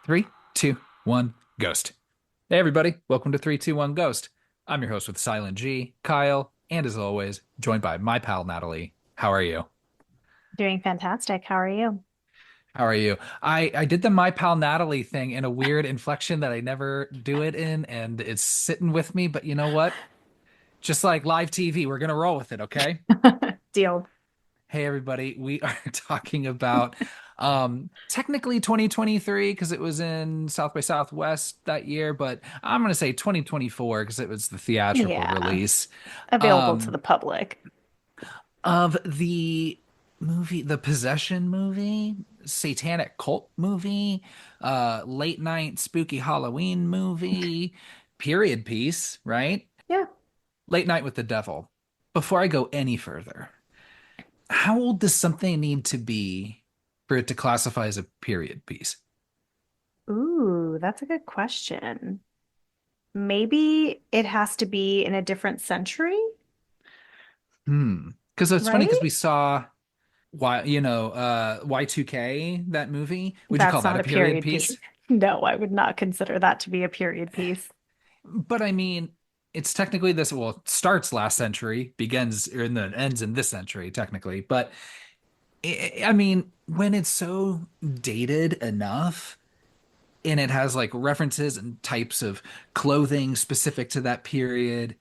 Three, two, one, ghost. Hey, everybody. Welcome to 321 Ghost. I'm your host with Silent G, Kyle, and as always, joined by my pal, Natalie. How are you? Doing fantastic. How are you? How are you? I did the my pal Natalie thing in a weird inflection that I never do it in, and it's sitting with me. But you know what? Just like live TV, we're gonna roll with it, okay? Deal. Hey everybody, we are talking about technically 2023 because it was in South by Southwest that year, but I'm gonna say 2024 because it was the theatrical Yeah, release available to um the public. of the movie, the Possession movie, Satanic Cult movie, late night spooky Halloween movie, period piece, right? Yeah. Late Night with the Devil. Before I go any further, how old does something need to be for it to classify as a period piece? Ooh, that's a good question. Maybe it has to be in a different century, Because it's funny because right? we saw Y2K, that movie. Would you call That's that not a a period period piece. piece? No, I would not consider that to be a period piece. But I mean, it's technically this, well, it starts last century, begins and then ends in this century, technically. But I mean, when it's so dated enough, and it has like references and types of clothing specific to that period,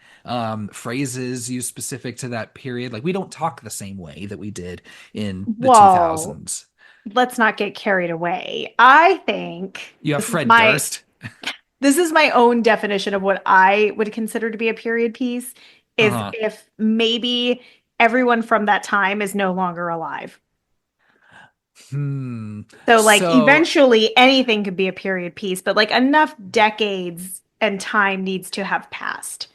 phrases used specific to that period. Like we don't talk the same way that we did in the Whoa, 2000s. let's not get carried away. I think You have this is Fred my Durst. this is my own definition of what I would consider to be a period piece is Uh-huh. if maybe everyone from that time is no longer alive. Hmm. So like So eventually anything could be a period piece, but like enough decades and time needs to have passed.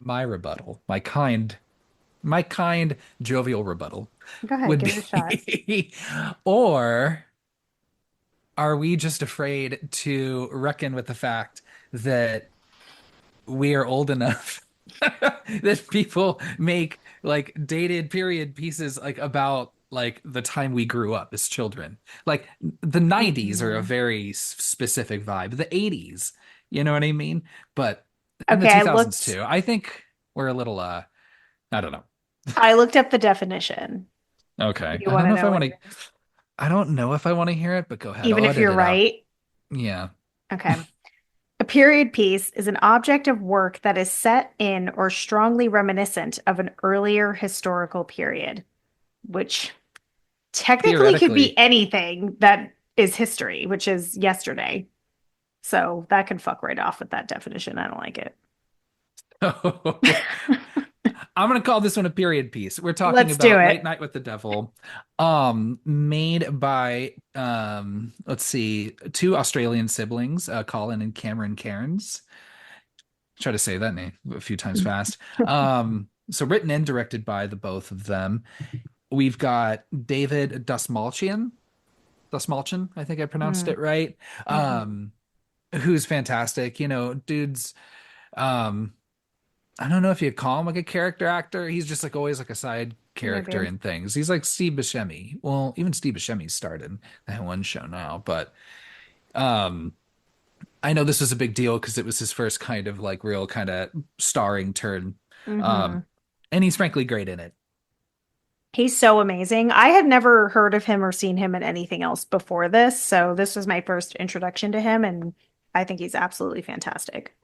my rebuttal, my kind jovial rebuttal Go ahead, would give it a shot. be, or are we just afraid to reckon with the fact that we are old enough that people make like dated period pieces like about like the time we grew up as children. Like the 90s are a Mhm. very specific vibe. The 80s, you know what I mean? But in the Okay, 2000s too, I think we're a little I don't know. I looked up the definition. Do Okay. you want to know what it is? I don't know if I want to hear it, but go ahead. Even I'll if edit you're it out. right. Yeah. Okay. A period piece is an object of work that is set in or strongly reminiscent of an earlier historical period, which technically could be Theoretically. anything that is history, which is yesterday. So that can fuck right off with that definition. I don't like it. I'm gonna call this one a period piece. We're talking Let's do about Late it. Night with the Devil, made by let's see, two Australian siblings, Colin and Cameron Cairns. Try to say that name a few times fast. So written and directed by the both of them. We've got David Dastmalchian, I think I pronounced Mm, it right. mhm. Um, who's fantastic. Dude's um I don't know if you'd call him like a character actor. He's just like always like a side character Maybe. in things. He's like Steve Buscemi. Well, even Steve Buscemi starred in that one show now, but um I know this was a big deal because it was his first kind of like real kind of starring turn. Um Hmm. and he's frankly great in it. He's so amazing. I had never heard of him or seen him in anything else before this, so this was my first introduction to him, and I think he's absolutely fantastic.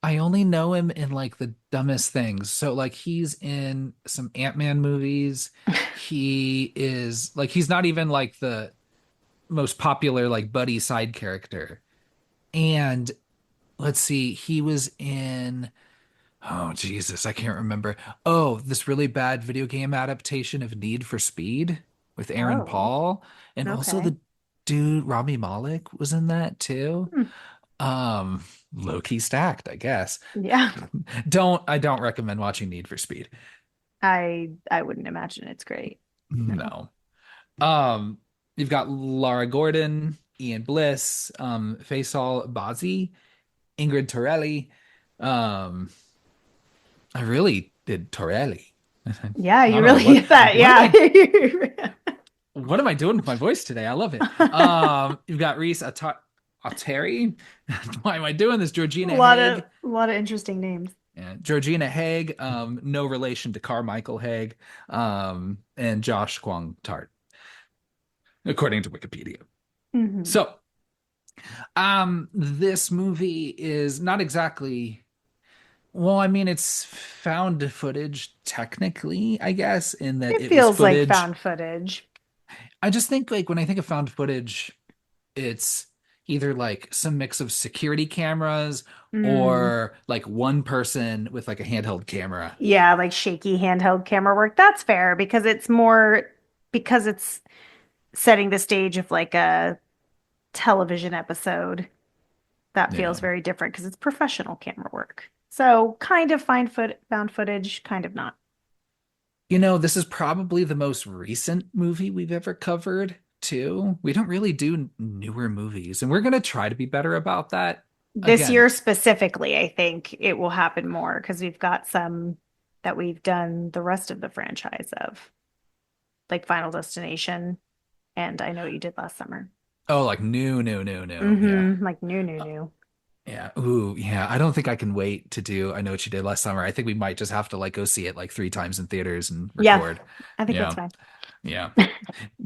I only know him in like the dumbest things. So like he's in some Ant-Man movies. He is like he's not even like the most popular like buddy side character. And let's see, he was in, oh Jesus, I can't remember. Oh, this really bad video game adaptation of Need for Speed with Aaron Oh, Paul. And also okay. the dude Rami Malek was in that too. Hmm. Um, Low-key stacked, I guess. Yeah, I don't recommend watching Need for Speed. I wouldn't imagine it's great. No. No. Um, you've got Laura Gordon, Ian Bliss, Faisal Bazi, Ingrid Torelli. Um, I really did Torelli. Yeah, I you don't know really what get that. what did Yeah. I What am I doing with my voice today? I love it. You've got Reese Atari. Why am I doing this? Georgina Haig. A lot of interesting names. Yeah, Georgina Haig, no relation to Carmichael Haig, and Josh Kwong Tart, according to Wikipedia. Hmm. So, this movie is not exactly, well, I mean, it's found footage technically, I guess, in that It it was feels like footage. found footage. I just think like when I think of found footage, it's either like some mix of security cameras Mm. or like one person with like a handheld camera. Yeah, like shaky handheld camera work. That's fair because because it's setting the stage of like a television episode. That feels Yeah. very different because it's professional camera work. So kind of found footage, kind of not. This is probably the most recent movie we've ever covered, too. We don't really do newer movies, and we're going to try to be better about that. This Again, year specifically, I think it will happen more because we've got some that we've done the rest of the franchise of, like Final Destination, and I know what you did last summer. oh, like new, new, new, new. Yeah. Like new, new, Uh, new. Yeah. Ooh, yeah. I don't think I can wait to do I Know What You Did Last Summer. I think we might just have to like go see it like three times in theaters and Yeah, record. I think that's Yeah. fine. Yeah.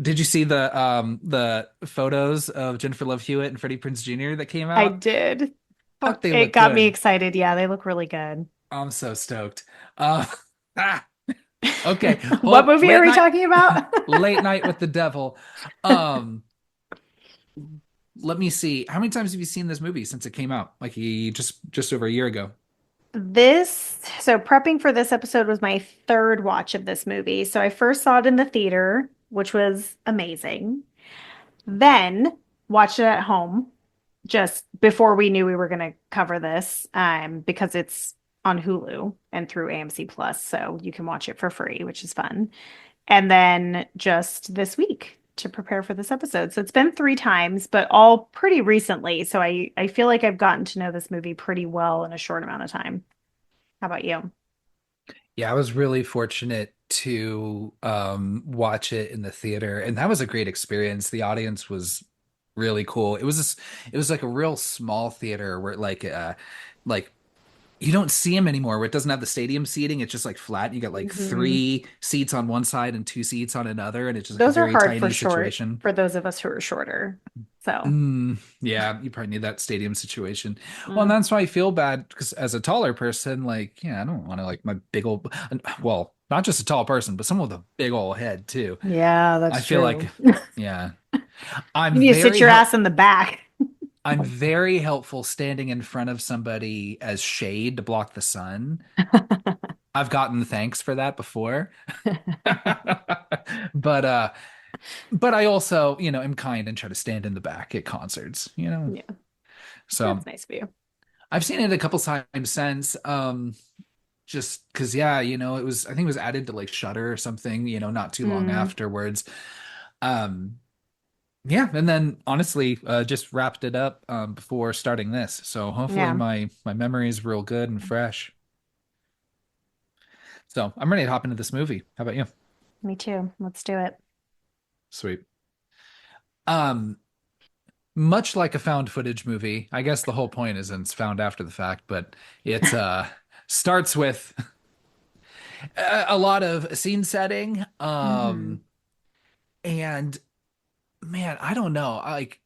Did you see the photos of Jennifer Love Hewitt and Freddie Prinze Jr. that came I out? did. Fuck, they It look got me good. excited. Yeah, they look really good. I'm so stoked. Uh, ah, okay. What Hold movie are late we night, talking about? late night with the devil. Um, Let me see. How many times have you seen this movie since it came out? Like just over a year ago. So prepping for this episode was my third watch of this movie. So I first saw it in the theater, which was amazing. Then watched it at home just before we knew we were going to cover this, because it's on Hulu and through AMC Plus, so you can watch it for free, which is fun. And then just this week to prepare for this episode. So it's been three times, but all pretty recently. So I feel like I've gotten to know this movie pretty well in a short amount of time. How about you? Yeah, I was really fortunate to watch it in the theater, and that was a great experience. The audience was really cool. It was like a real small theater where like you don't see them anymore where it doesn't have the stadium seating. It's just like flat. You got like Hmm. three seats on one side and two seats on another, and it's just like a Those are very hard for tiny short situation. for those of us who are shorter. So, Yeah, you probably need that stadium situation. Well, and mm, that's why I feel bad because as a taller person, like, yeah, I don't want to like my big old, well, not just a tall person, but someone with a big old head too. yeah, I that's feel true. like, yeah, I'm You need to sit very your ass help. in the back. I'm very helpful standing in front of somebody as shade to block the sun. I've gotten thanks for that before. But but I also, am kind and try to stand in the back at concerts. Yeah, that's So nice of you. I've seen it a couple times since. Just because, yeah, I think it was added to like Shutter or something, not too long Mm, afterwards. Um, yeah, and then honestly, just wrapped it up before starting this. So hopefully yeah, my memory is real good and fresh. So I'm ready to hop into this movie. How about you? me too. Let's do it. Sweet. Um, Much like a found footage movie, I guess the whole point is it's found after the fact, but it starts with a lot of scene setting. Hmm. And man, I don't know. Like,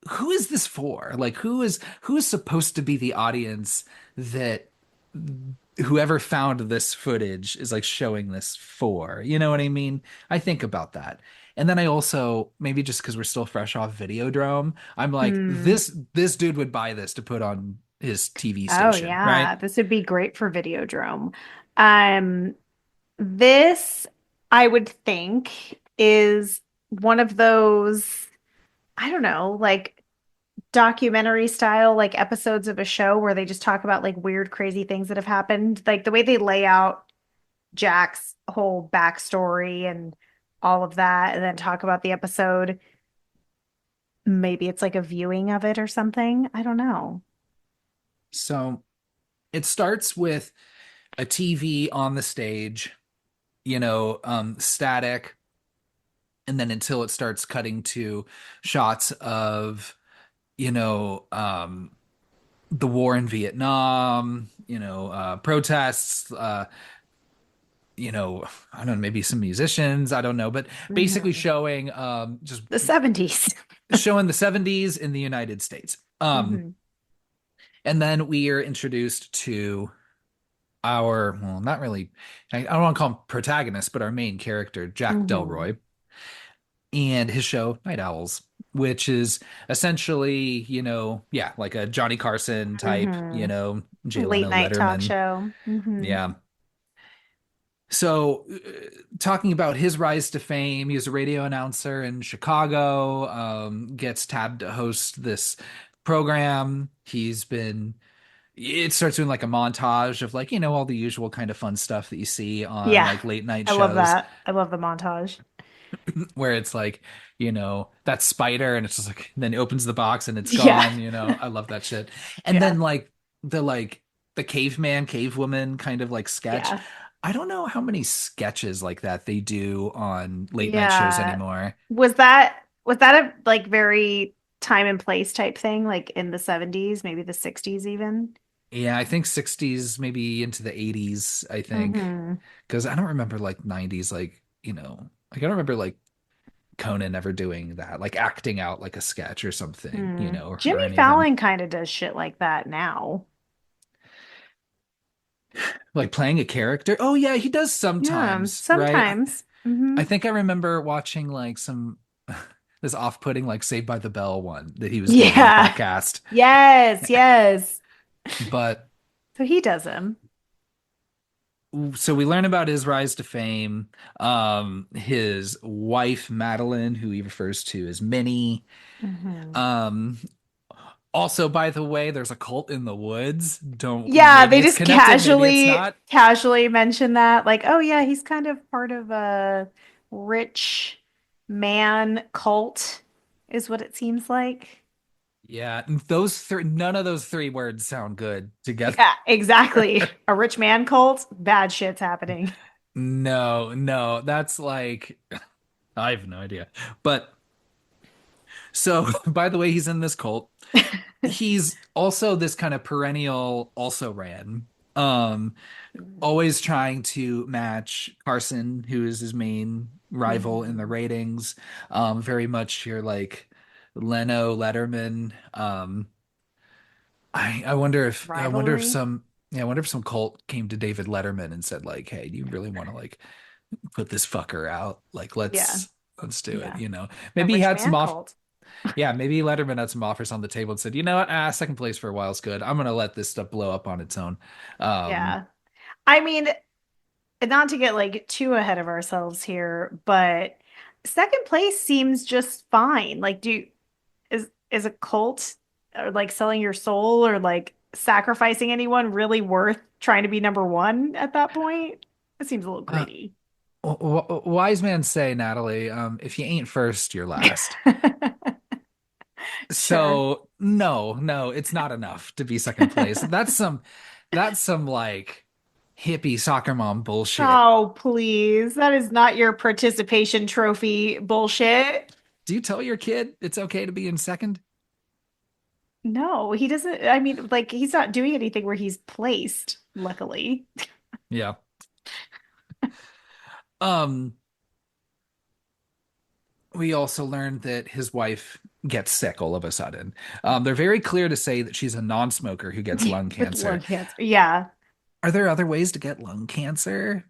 who is this for? Like, who is supposed to be the audience that whoever found this footage is like showing this for? You know what I mean? I think about that. And then I also, maybe just because we're still fresh off Videodrome, I'm like, Hmm. this dude would buy this to put on his TV Oh station, right? yeah, this would be great for Videodrome. Um, this I would think is one of those, I don't know, like documentary style, like episodes of a show where they just talk about like weird, crazy things that have happened. Like the way they lay out Jack's whole backstory and all of that, and then talk about the episode. Maybe it's like a viewing of it or something. I don't know. So it starts with a TV on the stage, static. and then until it starts cutting to shots of, you know, the war in Vietnam, protests, I don't know, maybe some musicians, I don't know, but basically Hmm. showing just The 70s. showing the 70s in the United States. Hmm. And then we are introduced to our, well, not really, I don't want to call him protagonist, but our main character, Jack Hmm. Delroy, and his show, Night Owls, which is essentially, yeah, like a Johnny Carson type, Hmm. Jay Late Leno, night talk Letterman. show. Hmm. Yeah. So, talking about his rise to fame, he was a radio announcer in Chicago, gets tabbed to host this program. It starts doing like a montage of like, all the usual kind of fun stuff that you see on Yeah, like late night I love shows that. I love the montage. where it's like, that spider and it's just like, then he opens the box and it's Yeah, gone, I love that shit. And yeah, then like the caveman, cavewoman kind of like sketch. yeah, I don't know how many sketches like that they do on late night shows yeah. anymore. Was that a like very time and place type thing, like in the 70s, maybe the 60s even? Yeah, I think 60s, maybe into the 80s, I think. Hmm. Because I don't remember like 90s, like I don't remember like Conan ever doing that, like acting out like a sketch or something, Hmm. or Jimmy any of them. Fallon kind of does shit like that now. Like playing a character. Oh yeah, he does Yeah, sometimes, right? sometimes. Hmm. I think I remember watching like some this off-putting like Saved by the Bell one that he was doing on a Yeah. podcast. Yes, yes. But So he does them. so we learn about his rise to fame, his wife Madeline, who he refers to as Minnie. Hmm. Um, Also, by the way, there's a cult in the woods. Don't Yeah, Maybe they it's just connected, maybe it's not. casually mention that. Like, oh yeah, he's kind of part of a rich man cult, is what it seems like. Yeah, none of those three words sound good together. Yeah, exactly. A rich man cult, bad shit's happening. No, no, that's like I have no idea. But so, by the way, he's in this cult. He's also this kind of perennial also ran. Um, Always trying to match Carson, who is his main rival in the Mhm. ratings. Very much your like Leno, Letterman. I wonder if Rivalry. some yeah, I wonder if some cult came to David Letterman and said like, "Hey, do you really want to like put this fucker out? Like, Yeah, let's do it." yeah. A Maybe he rich had some man off. cult. Yeah, maybe Letterman had some offers on the table and said, "You know what? Second place for a while is good. I'm gonna let this stuff blow up on its own." Um, Yeah. I mean, not to get like too ahead of ourselves here, but second place seems just fine. Like, is a cult or like selling your soul or like sacrificing anyone really worth trying to be number one at that point? It seems a little uh, greedy. wise man say, Natalie, if you ain't first, you're last. Sure. So no, no, it's not enough to be second place. That's some like hippie soccer mom bullshit. Oh, please. That is not your participation trophy bullshit. Do you tell your kid it's okay to be in second? No, he doesn't. I mean, like, he's not doing anything where he's placed, luckily. Yeah. Um, we also learned that his wife gets sick all of a sudden. They're very clear to say that she's a non-smoker who gets lung With lung cancer. cancer. Yeah. Are there other ways to get lung cancer?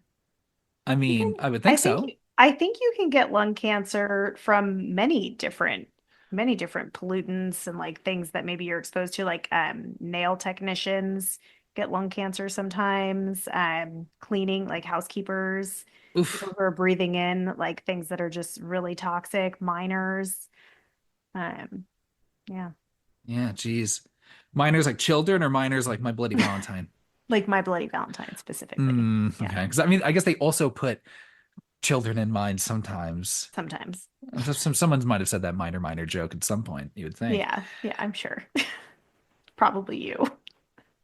I You can, mean, I would I think think, so. I think you can get lung cancer from many different pollutants and like things that maybe you're exposed to, like nail technicians get lung cancer sometimes, cleaning, like housekeepers, people Oof. who are breathing in like things that are just really toxic, minors. Um, yeah, Yeah, geez. Minors like children or minors like My Bloody Valentine? like My Bloody Valentine specifically. Yeah, Okay. Because I mean, I guess they also put children in mind sometimes. sometimes. Someone might have said that minor joke at some point, you would think. Yeah, yeah, I'm sure. Probably you.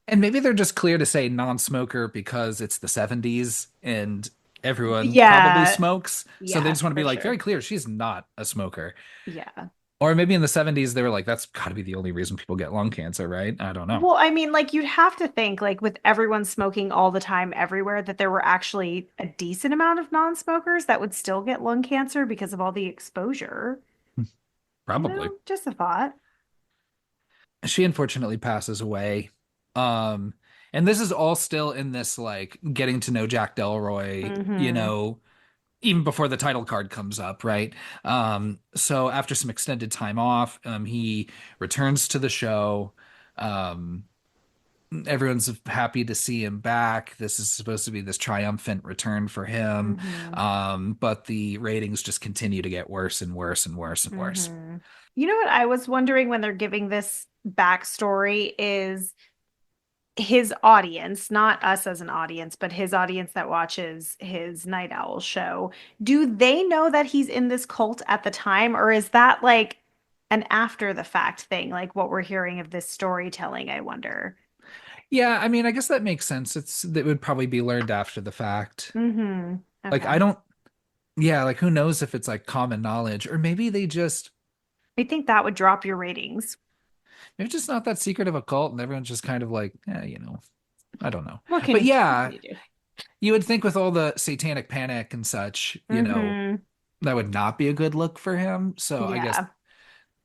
And maybe they're just clear to say non-smoker because it's the 70s and everyone probably Yeah. smokes. So they Yeah, just want to for be like very sure. clear she's not a smoker. Yeah. Or maybe in the 70s they were like, that's got to be the only reason people get lung cancer, right? I don't know. Well, I mean, like you'd have to think, like with everyone smoking all the time everywhere, that there were actually a decent amount of non-smokers that would still get lung cancer because of all the exposure. Probably. Just a thought. She unfortunately passes away. Um, and this is all still in this like getting to know Jack Delroy, Hmm. even before the title card comes up, right? So after some extended time off, he returns to the show. Um, Everyone's happy to see him back. This is supposed to be this triumphant return for him. Hmm. But the ratings just continue to get worse and worse and worse and worse. Hmm. You know what I was wondering when they're giving this backstory is his audience, not us as an audience, but his audience that watches his Night Owl show, do they know that he's in this cult at the time, or is that like an after the fact thing, like what we're hearing of this storytelling, I wonder? Yeah, I mean, I guess that makes sense. That would probably be learned after the fact. Hmm. Like, Okay. I don't, yeah, like who knows if it's like common knowledge, or I think that would drop your ratings. maybe it's just not that secret of a cult, and everyone's just kind of like, I don't know. But What can yeah, you do? you would think with all the satanic panic and such, Hmm. that would not be a good look for him. So I guess, Yeah,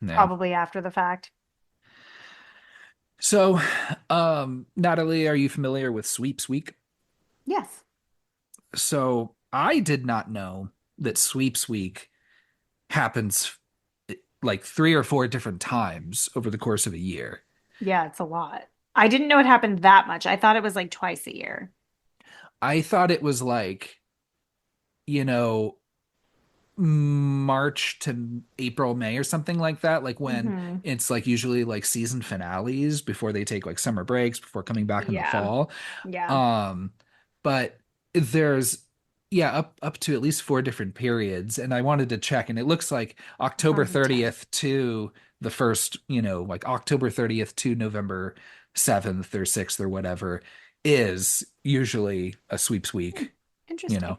yeah. probably after the fact. So, Natalie, are you familiar with Sweeps Week? Yes. So I did not know that Sweeps Week happens like 3 or 4 different times over the course of a year. Yeah, it's a lot. I didn't know it happened that much. I thought it was like twice a year. I thought it was like, you know, March to April, May or something like that. Like when Hmm. it's like usually like season finales before they take like summer breaks before coming back in the Yeah. fall. Yeah. Um, but there's yeah, up to at least 4 different periods. And I wanted to check, and it looks like October Probably 10. 30th to the first, like October 30th to November 7th or 6th or whatever is usually a sweeps Hmm. week, you Interesting. know.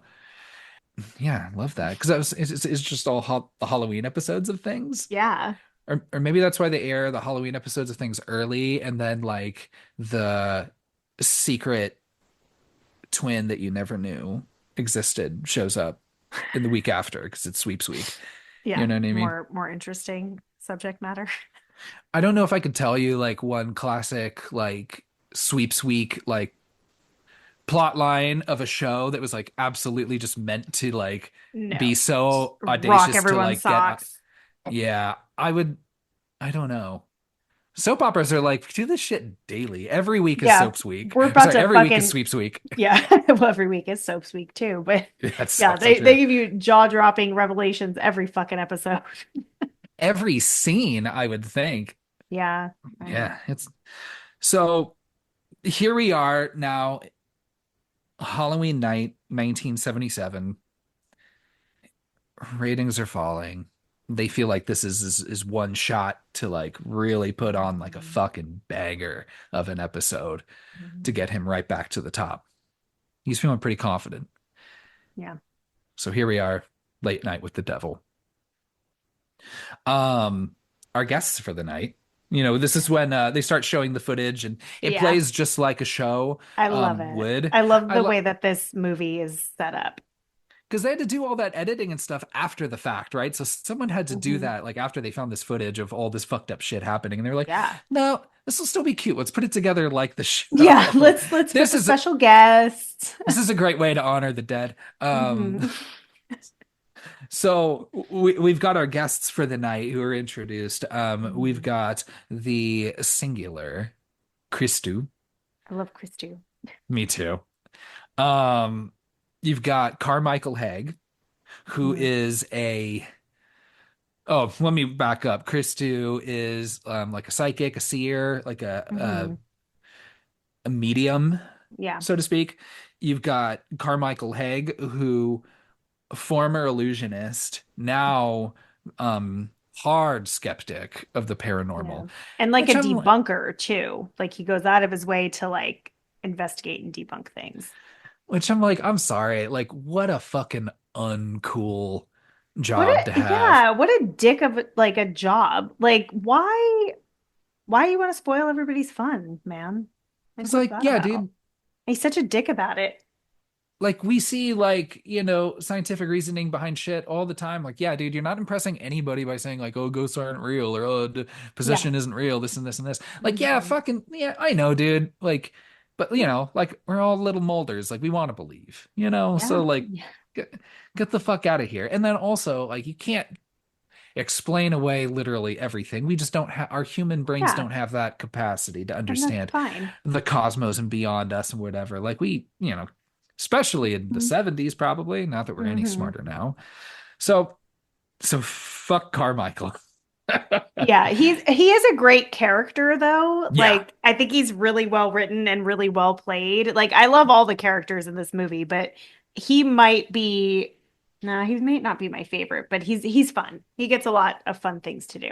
Yeah, I love that because it's just all the Halloween episodes of things. Yeah. Or maybe that's why they air the Halloween episodes of things early, and then like the secret twin that you never knew existed shows up in the week after because it's sweeps week. You Yeah. know what I mean? More interesting subject matter. I don't know if I could tell you like one classic like sweeps week like plot line of a show that was like absolutely just meant to like be No. Just so rock audacious to everyone's like get socks. yeah, I don't know. Soap operas are like do this shit daily. Every week is Yeah. soaps week. We're Or about sorry, to every week is fucking sweeps week. yeah. Well, every week is soaps week too, but That's yeah, so they true. give you jaw-dropping revelations every fucking episode. Every scene, I would think. Yeah, I know. Yeah, it's so here we are now, Halloween night, 1977. Ratings are falling. They feel like this is one shot to like really put on like a Mhm. fucking banger of an episode to Mhm. get him right back to the top. He's feeling pretty confident. Yeah. So here we are, late night with the devil. Um, our guests for the night. This is when they start showing the footage and it Yeah. plays just like a show I love it. would. I love I the love way that this movie is set up. because they had to do all that editing and stuff after the fact, right? So someone had to do Hmm. that like after they found this footage of all this fucked up shit happening, and they were like, Yeah. "No, this will still be cute. Let's put it together like the Yeah, show." let's put This the is a, special guests. this is a great way to honor the dead. Hmm. So we've got our guests for the night who are introduced. We've Hmm. got the singular Christu. I love Chris too. Me too. Um, you've got Carmichael Haig, who Hmm. is a oh, let me back up. Christu is like a psychic, a seer, like Hmm. a medium, Yeah. so to speak. You've got Carmichael Haig, who former illusionist, now hard skeptic of the Yeah. paranormal, And like a which I'm like, debunker too. Like he goes out of his way to like investigate and debunk things. Which I'm like, I'm sorry. Like, what a fucking uncool What job to a have. yeah, what a dick of like a job. Like why you want to spoil everybody's fun, man? Like It's what's like, that yeah, about? dude, He's such a dick about it. like we see like, scientific reasoning behind shit all the time. Like, yeah, dude, you're not impressing anybody by saying like, oh, ghosts aren't real or oh, the Yeah. possession isn't real, this and this and this. Like, yeah, Hmm. fucking yeah, I know, dude. Like, but like we're all little molders. Like we want to believe, Yeah. so like Yeah. get, get the fuck out of here. And then also like you can't explain away literally everything. We just don't have our human brains Yeah. don't have that capacity to And that's understand fine. the cosmos and beyond us and whatever. Like especially in the 70s, probably, not that we're any Mm-hmm. smarter now. So fuck Carmichael. Yeah, he is a great character though. Yeah. Like I think he's really well written and really well played. Like I love all the characters in this movie, but he might be no, he may not be my favorite, but he's fun. He gets a lot of fun things to do.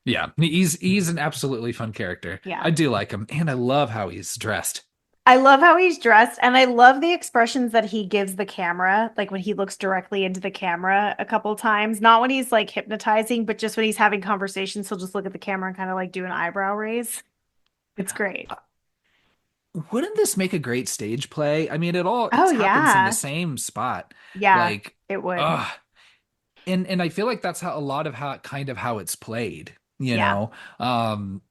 Yeah. He's an absolutely fun character. Yeah. I do like him, and I love how he's dressed. I love how he's dressed and I love the expressions that he gives the camera, like when he looks directly into the camera a couple times. Not when he's like hypnotizing, but just when he's having conversations, he'll just look at the camera and kind of like do an eyebrow raise. It's great. Wouldn't this make a great stage play? I mean, Oh it happens in the yeah. same spot. Yeah, Like, it would. ugh. And I feel like that's how a lot of how it's played, you Yeah. know. Um,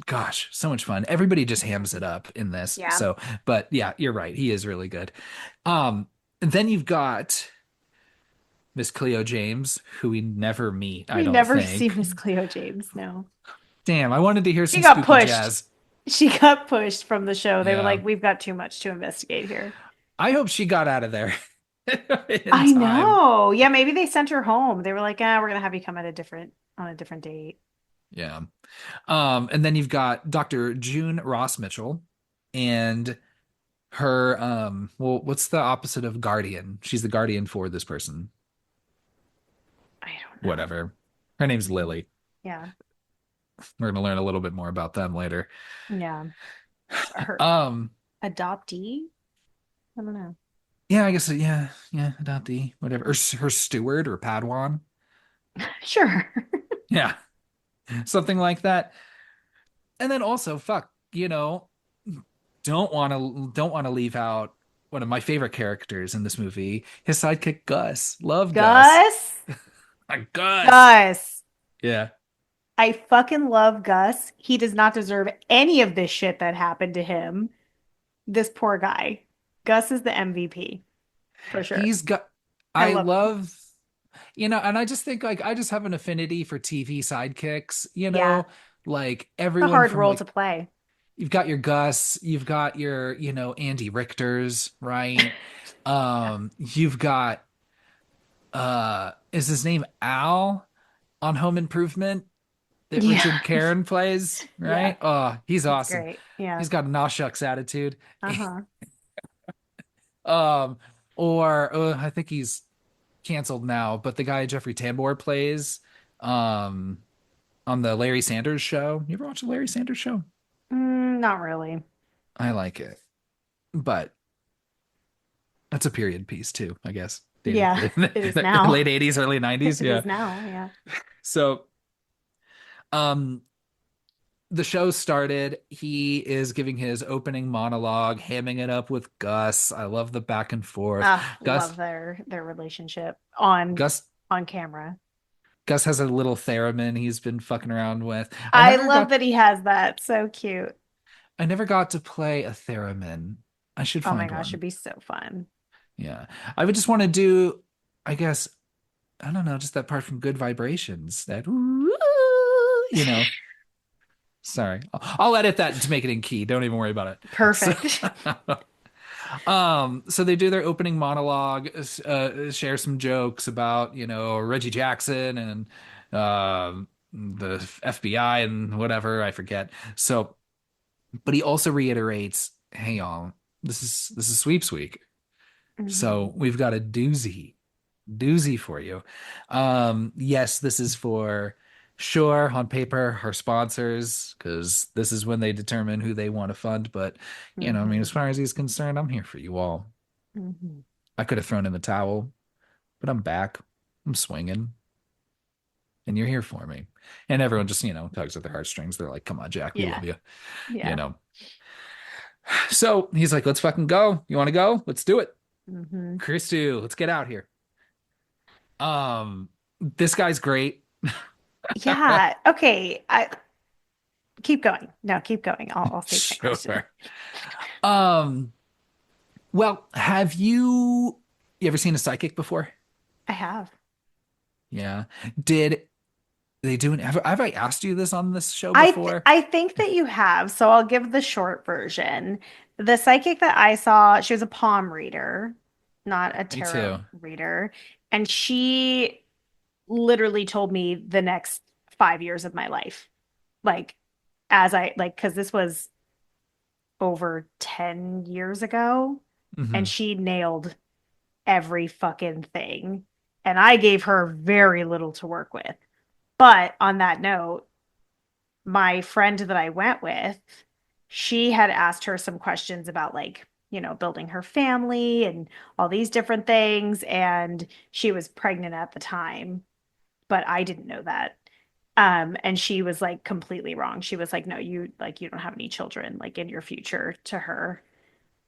gosh, so much fun. Everybody just hams it up in this. Yeah. So, but yeah, you're right. He is really good. And then you've got Miss Cleo James, who we never meet, I We don't never see think. Miss Cleo James, no. Damn, I wanted to hear She some got spooky pushed. jazz. She got pushed from the show. They were Yeah. like, we've got too much to investigate here. I hope she got out of there in I time. know. Yeah, maybe they sent her home. They were like, ah, we're gonna have you come at a different on a different date. Yeah. And then you've got Dr. June Ross Mitchell and her well, what's the opposite of guardian? She's the guardian for this person. I don't know. Whatever. Her name's Lily. Yeah. We're gonna learn a little bit more about them later. Yeah. Her Um, adoptee? I don't know. yeah, I guess yeah, yeah, adoptee, whatever. Or her steward or Padawan. Sure. Yeah, something like that. And then also, fuck, don't want to leave out one of my favorite characters in this movie, his sidekick Gus. Love Gus. Gus. Gus. Gus. Yeah. I fucking love Gus. He does not deserve any of this shit that happened to him. This poor guy. Gus is the MVP for sure. He's got I I love him. love and I just think like I just have an affinity for TV sidekicks, Yeah, like it's a everyone hard from role like to play. you've got your Gus, you've got your, Andy Richters, right? You've got is his name Al on Home Improvement that Yeah, Richard Karren plays, yeah, right? Oh, he's he's awesome. great. Yeah. He's got a nah shucks attitude. Uh-huh. Um, or I think he's canceled now, but the guy Jeffrey Tambor plays um on the Larry Sanders show. You ever watch the Larry Sanders show? Not really. I like it. But that's a period piece too, I guess. Dated Yeah, it is now. late 80s, early 90s. It Yeah. is now. Yeah. So um the show started. He is giving his opening monologue, hamming it up with Gus. I love the back and forth. Love Gus their relationship on Gus camera. Gus has a little theremin he's been fucking around with. I love that he has that. So cute. I never got to play a theremin. I should Oh my find gosh, it'd one. be so fun. Yeah. I would just want to do, I guess, I don't know, just that part from Good Vibrations. That, you know, sorry. I'll edit that to make it in key. Don't even worry about it. So, Perfect. so they do their opening monologue, share some jokes about, Reggie Jackson and the FBI and whatever, I forget. So, but he also reiterates, hey y'all, this is sweeps week. So Mhm. we've got a doozy for you. Yes, this is for Sure, on paper, our sponsors, because this is when they determine who they want to fund. But, I mean, Hmm. as far as he's concerned, I'm here for you all. Hmm. I could have thrown in the towel, but I'm back. I'm swinging, and you're here for me. And everyone just, tugs at their heartstrings. They're like, come on, Jack, we love Yeah. you, you Yeah. know. So he's like, let's fucking go. You want to go? Let's do it. Hmm. Christu, let's get out here. This guy's great. Yeah. Okay. I keep going. No, keep going. I'll state my question. Sure. Um, well, have you ever seen a psychic before? I have. Yeah. Did they do have I asked you this on this show before? I think that you have, so I'll give the short version. The psychic that I saw, she was a palm reader, not a Me tarot too. reader, and she literally told me the next 5 years of my life. Like because this was over 10 years ago, and Hmm. she nailed every fucking thing. And I gave her very little to work with. But on that note, my friend that I went with, she had asked her some questions about building her family and all these different things. And she was pregnant at the time, but I didn't know that. And she was like completely wrong. She was like, no, you don't have any children like in your future to her.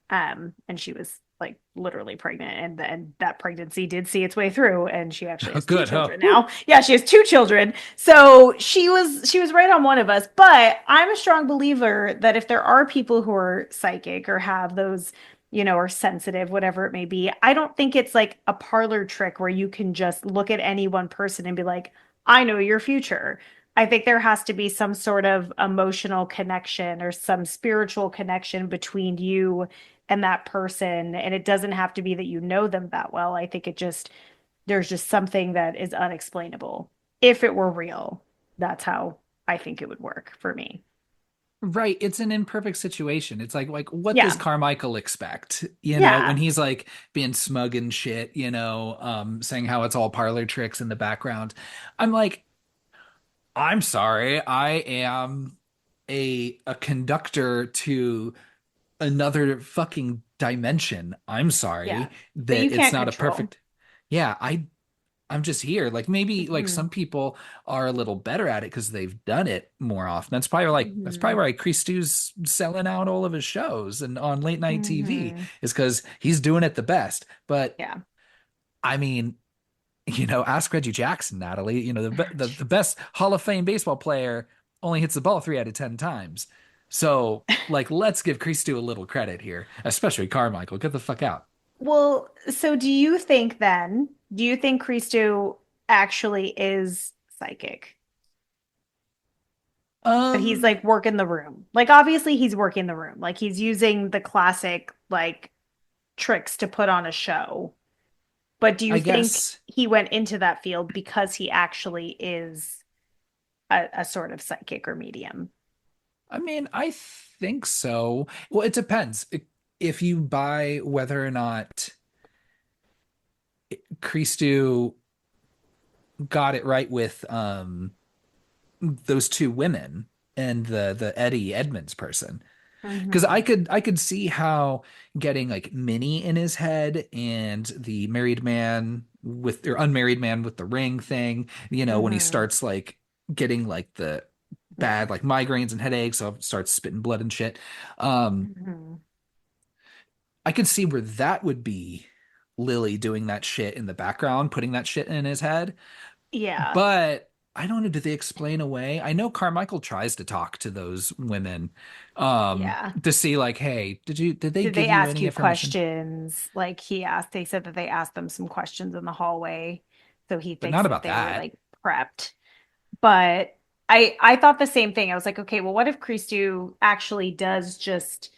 And she was like literally pregnant, and that pregnancy did see its way through, and she actually Oh, has two good. Oh, children whew. now. Yeah, she has two children. So she was right on one of us. But I'm a strong believer that if there are people who are psychic or have those, or sensitive, whatever it may be, I don't think it's like a parlor trick where you can just look at any one person and be like, I know your future. I think there has to be some sort of emotional connection or some spiritual connection between you and that person. And it doesn't have to be that you know them that well. I think there's just something that is unexplainable. If it were real, that's how I think it would work for me. Right. It's an imperfect situation. It's like what does Yeah. Carmichael expect? When Yeah. he's like being smug and shit, saying how it's all parlor tricks in the background. I'm like, I'm sorry. I am a conductor to another fucking dimension. I'm Yeah. sorry That you that it's can't not a control. perfect. Yeah, I'm just here. Like maybe like Hmm. some people are a little better at it because they've done it more often. That's probably Hmm. why Christou's selling out all of his shows and on late night TV Hmm. is because he's doing it the best. But Yeah. I mean, ask Reggie Jackson, Natalie. The best Hall of Fame baseball player only hits the ball 3 out of 10 times. So like, let's give Christou a little credit here, especially Carmichael. Get the fuck out. Well, so do you think Christo actually is psychic? But he's Um, like working the room. Like obviously he's working the room. Like he's using the classic like tricks to put on a show. But do you I think guess. he went into that field because he actually is a sort of psychic or medium? I mean, I think so. Well, it depends. If you buy whether or not Christou got it right with those two women and the Eddie Edmonds person. Because I Hmm. could I could see how getting like Minnie in his head and the married man with or unmarried man with the ring thing, when he Hmm. starts like getting like the Yeah. bad like migraines and headaches, so starts spitting blood and shit. Um, Hmm. I could see where that would be Lily doing that shit in the background, putting that shit in his head. Yeah. But I don't know, do they explain away? I know Carmichael tries to talk to those women Yeah. to see like, hey, did they Did they give you ask any you information? questions? Like they said that they asked them some questions in the hallway. So he But thinks not that about they were that. like prepped. But I thought the same thing. I was like, okay, well, what if Christu actually does just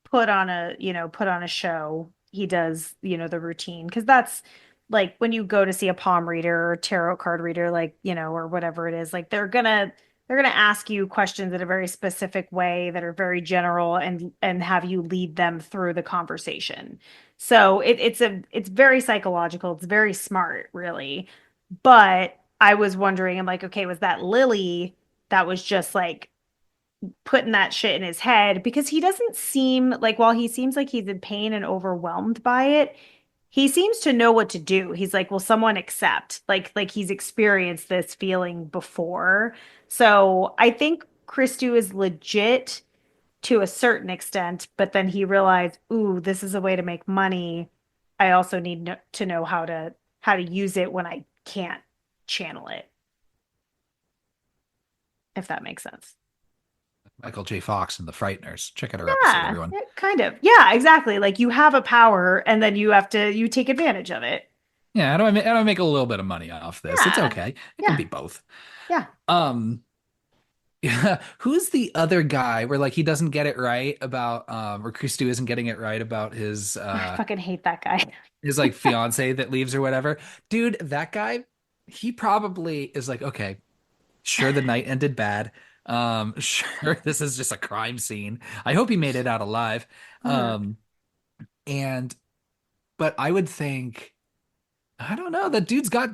put on a show? He does, the routine. Because that's like when you go to see a palm reader or tarot card reader, like, or whatever it is, like they're gonna ask you questions in a very specific way that are very general and have you lead them through the conversation. So it's very psychological. It's very smart, really. But I was wondering, I'm like, okay, was that Lily that was just like putting that shit in his head? Because he doesn't seem like, while he seems like he's in pain and overwhelmed by it, he seems to know what to do. He's like, will someone accept? Like he's experienced this feeling before. So I think Christu is legit to a certain extent, but then he realized, ooh, this is a way to make money. I also need to know how to use it when I can't channel it, if that makes sense. Michael J. Fox and the Frighteners. Check out our episode, Yeah, everyone. kind of. Yeah, exactly. Like you have a power and then you take advantage of it. Yeah, how do I make a little bit of money off this? It's Yeah. okay. It can Yeah. be both. Yeah. Um, yeah, who's the other guy where like he doesn't get it right about or Christou isn't getting it right about I fucking hate that guy. his like fiance that leaves or whatever. Dude, that guy, he probably is like, okay, sure the night ended bad. Sure this is just a crime scene. I hope he made it out alive. Hmm. Um, and but I would think I don't know, that dude's got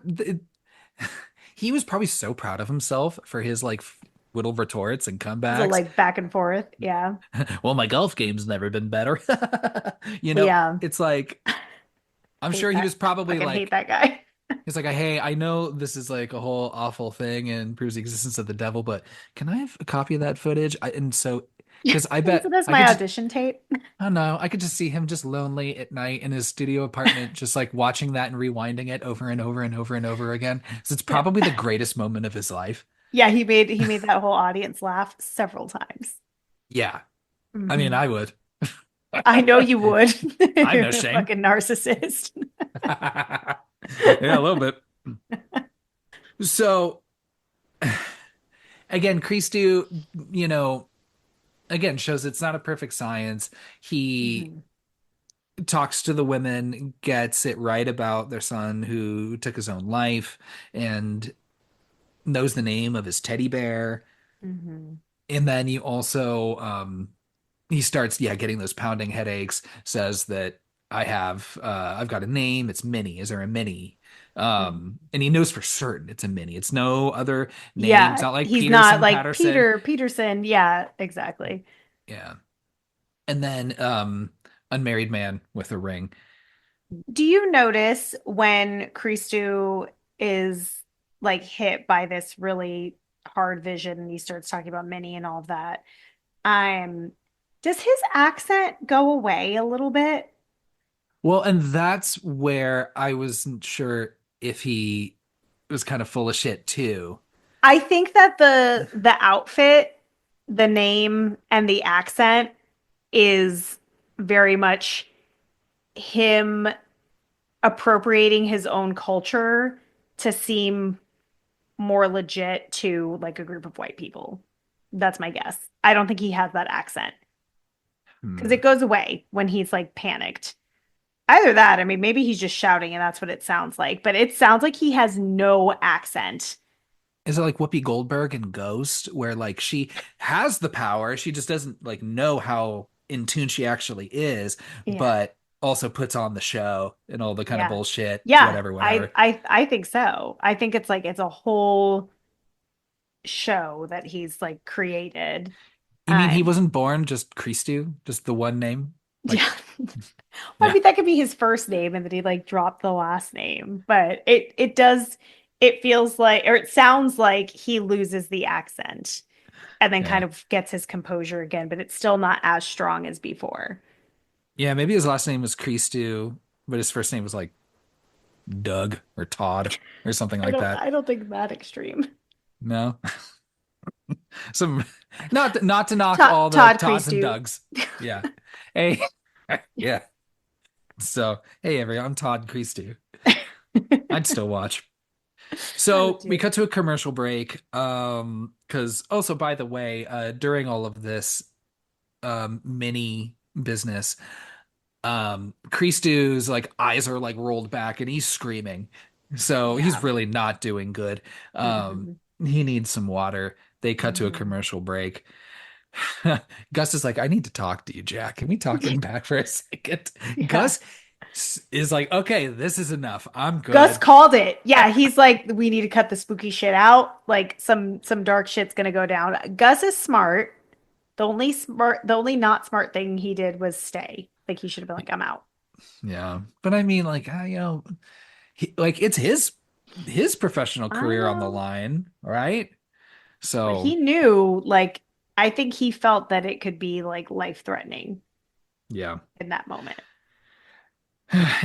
he was probably so proud of himself for his like little retorts and So comebacks. like back and forth. Yeah. Well, my golf game's never been better. You know, Yeah. it's like I'm Hate sure he that. was probably Fucking hate like that guy. he's like, hey, I know this is like a whole awful thing and proves the existence of the devil, but can I have a copy of that footage? And so, Yeah. because I So bet that's I my could just, audition tape. I don't know, I could just see him just lonely at night in his studio apartment, just like watching that and rewinding it over and over and over and over again. So it's Yeah. probably the greatest moment of his life. Yeah, he made that whole audience laugh several times. Yeah. I mean, Hmm. I would. I know you would. I'm You're no a shame. fucking narcissist. Yeah, a little bit. So again, Christou, you know, again, shows it's not a perfect science. He Mhm. talks to the women, gets it right about their son who took his own life, and knows the name of his teddy bear. Mhm. And then he also he starts, yeah, getting those pounding headaches, says that I've got a name, it's Minnie. Is there a Minnie? Mhm. And he knows for certain it's a Minnie. It's no other name. It's Yeah, not like he's not Peterson, like Patterson. Peterson. Yeah, exactly. Yeah. And then unmarried man with a ring. Do you notice when Christu is like hit by this really hard vision and he starts talking about Minnie and all of that? Um, does his accent go away a little bit? Well, and that's where I wasn't sure if he was kind of full of shit too. I think that the outfit, the name, and the accent is very much him appropriating his own culture to seem more legit to like a group of white people. That's my guess. I don't think he has that accent because Hmm. it goes away when he's like panicked. Either that, I mean, maybe he's just shouting and that's what it sounds like, but it sounds like he has no accent. Is it like Whoopi Goldberg in Ghost, where like she has the power, she just doesn't like know how in tune she actually is, Yeah. but also puts on the show and all the kind of Yeah. bullshit, Yeah, whatever, I whatever. I I think so. I think it's like it's a whole show that he's like created. You mean he Um wasn't born just Christou, just the one name? Like, yeah. I yeah, mean that could be his first name and then he like dropped the last name, but it does it feels like or it sounds like he loses the accent and then yeah, kind of gets his composure again, but it's still not as strong as before. yeah. Maybe his last name was Christou, but his first name was like Doug or Todd or something like that. I don't think that extreme. No, some not to knock all the Todd Todds and Christou. Dougs. Yeah. Hey, yeah. So, hey everyone, I'm Todd Christou. I'd still watch. I would So we too. cut to a commercial break. Because also, by the way, during all of this mini business, Christou's like eyes are like rolled back and he's screaming. So he's Yeah. really not doing good. Um, Hmm. he needs some water. They cut to a Hmm. commercial break. Gus is like, I need to talk to you, Jack. Can we talk in back for a second? Yeah. Gus, is like, okay, this is enough. I'm Gus good. called it. Yeah, he's like, we need to cut the spooky shit out. Like some dark shit's gonna go down. Gus is smart. The only not smart thing he did was stay. Like he should have been like, I'm out. Yeah. But I mean, like, like it's his professional I career on the know. line, right? But he So, knew, like, I think he felt that it could be like life threatening yeah. in that moment.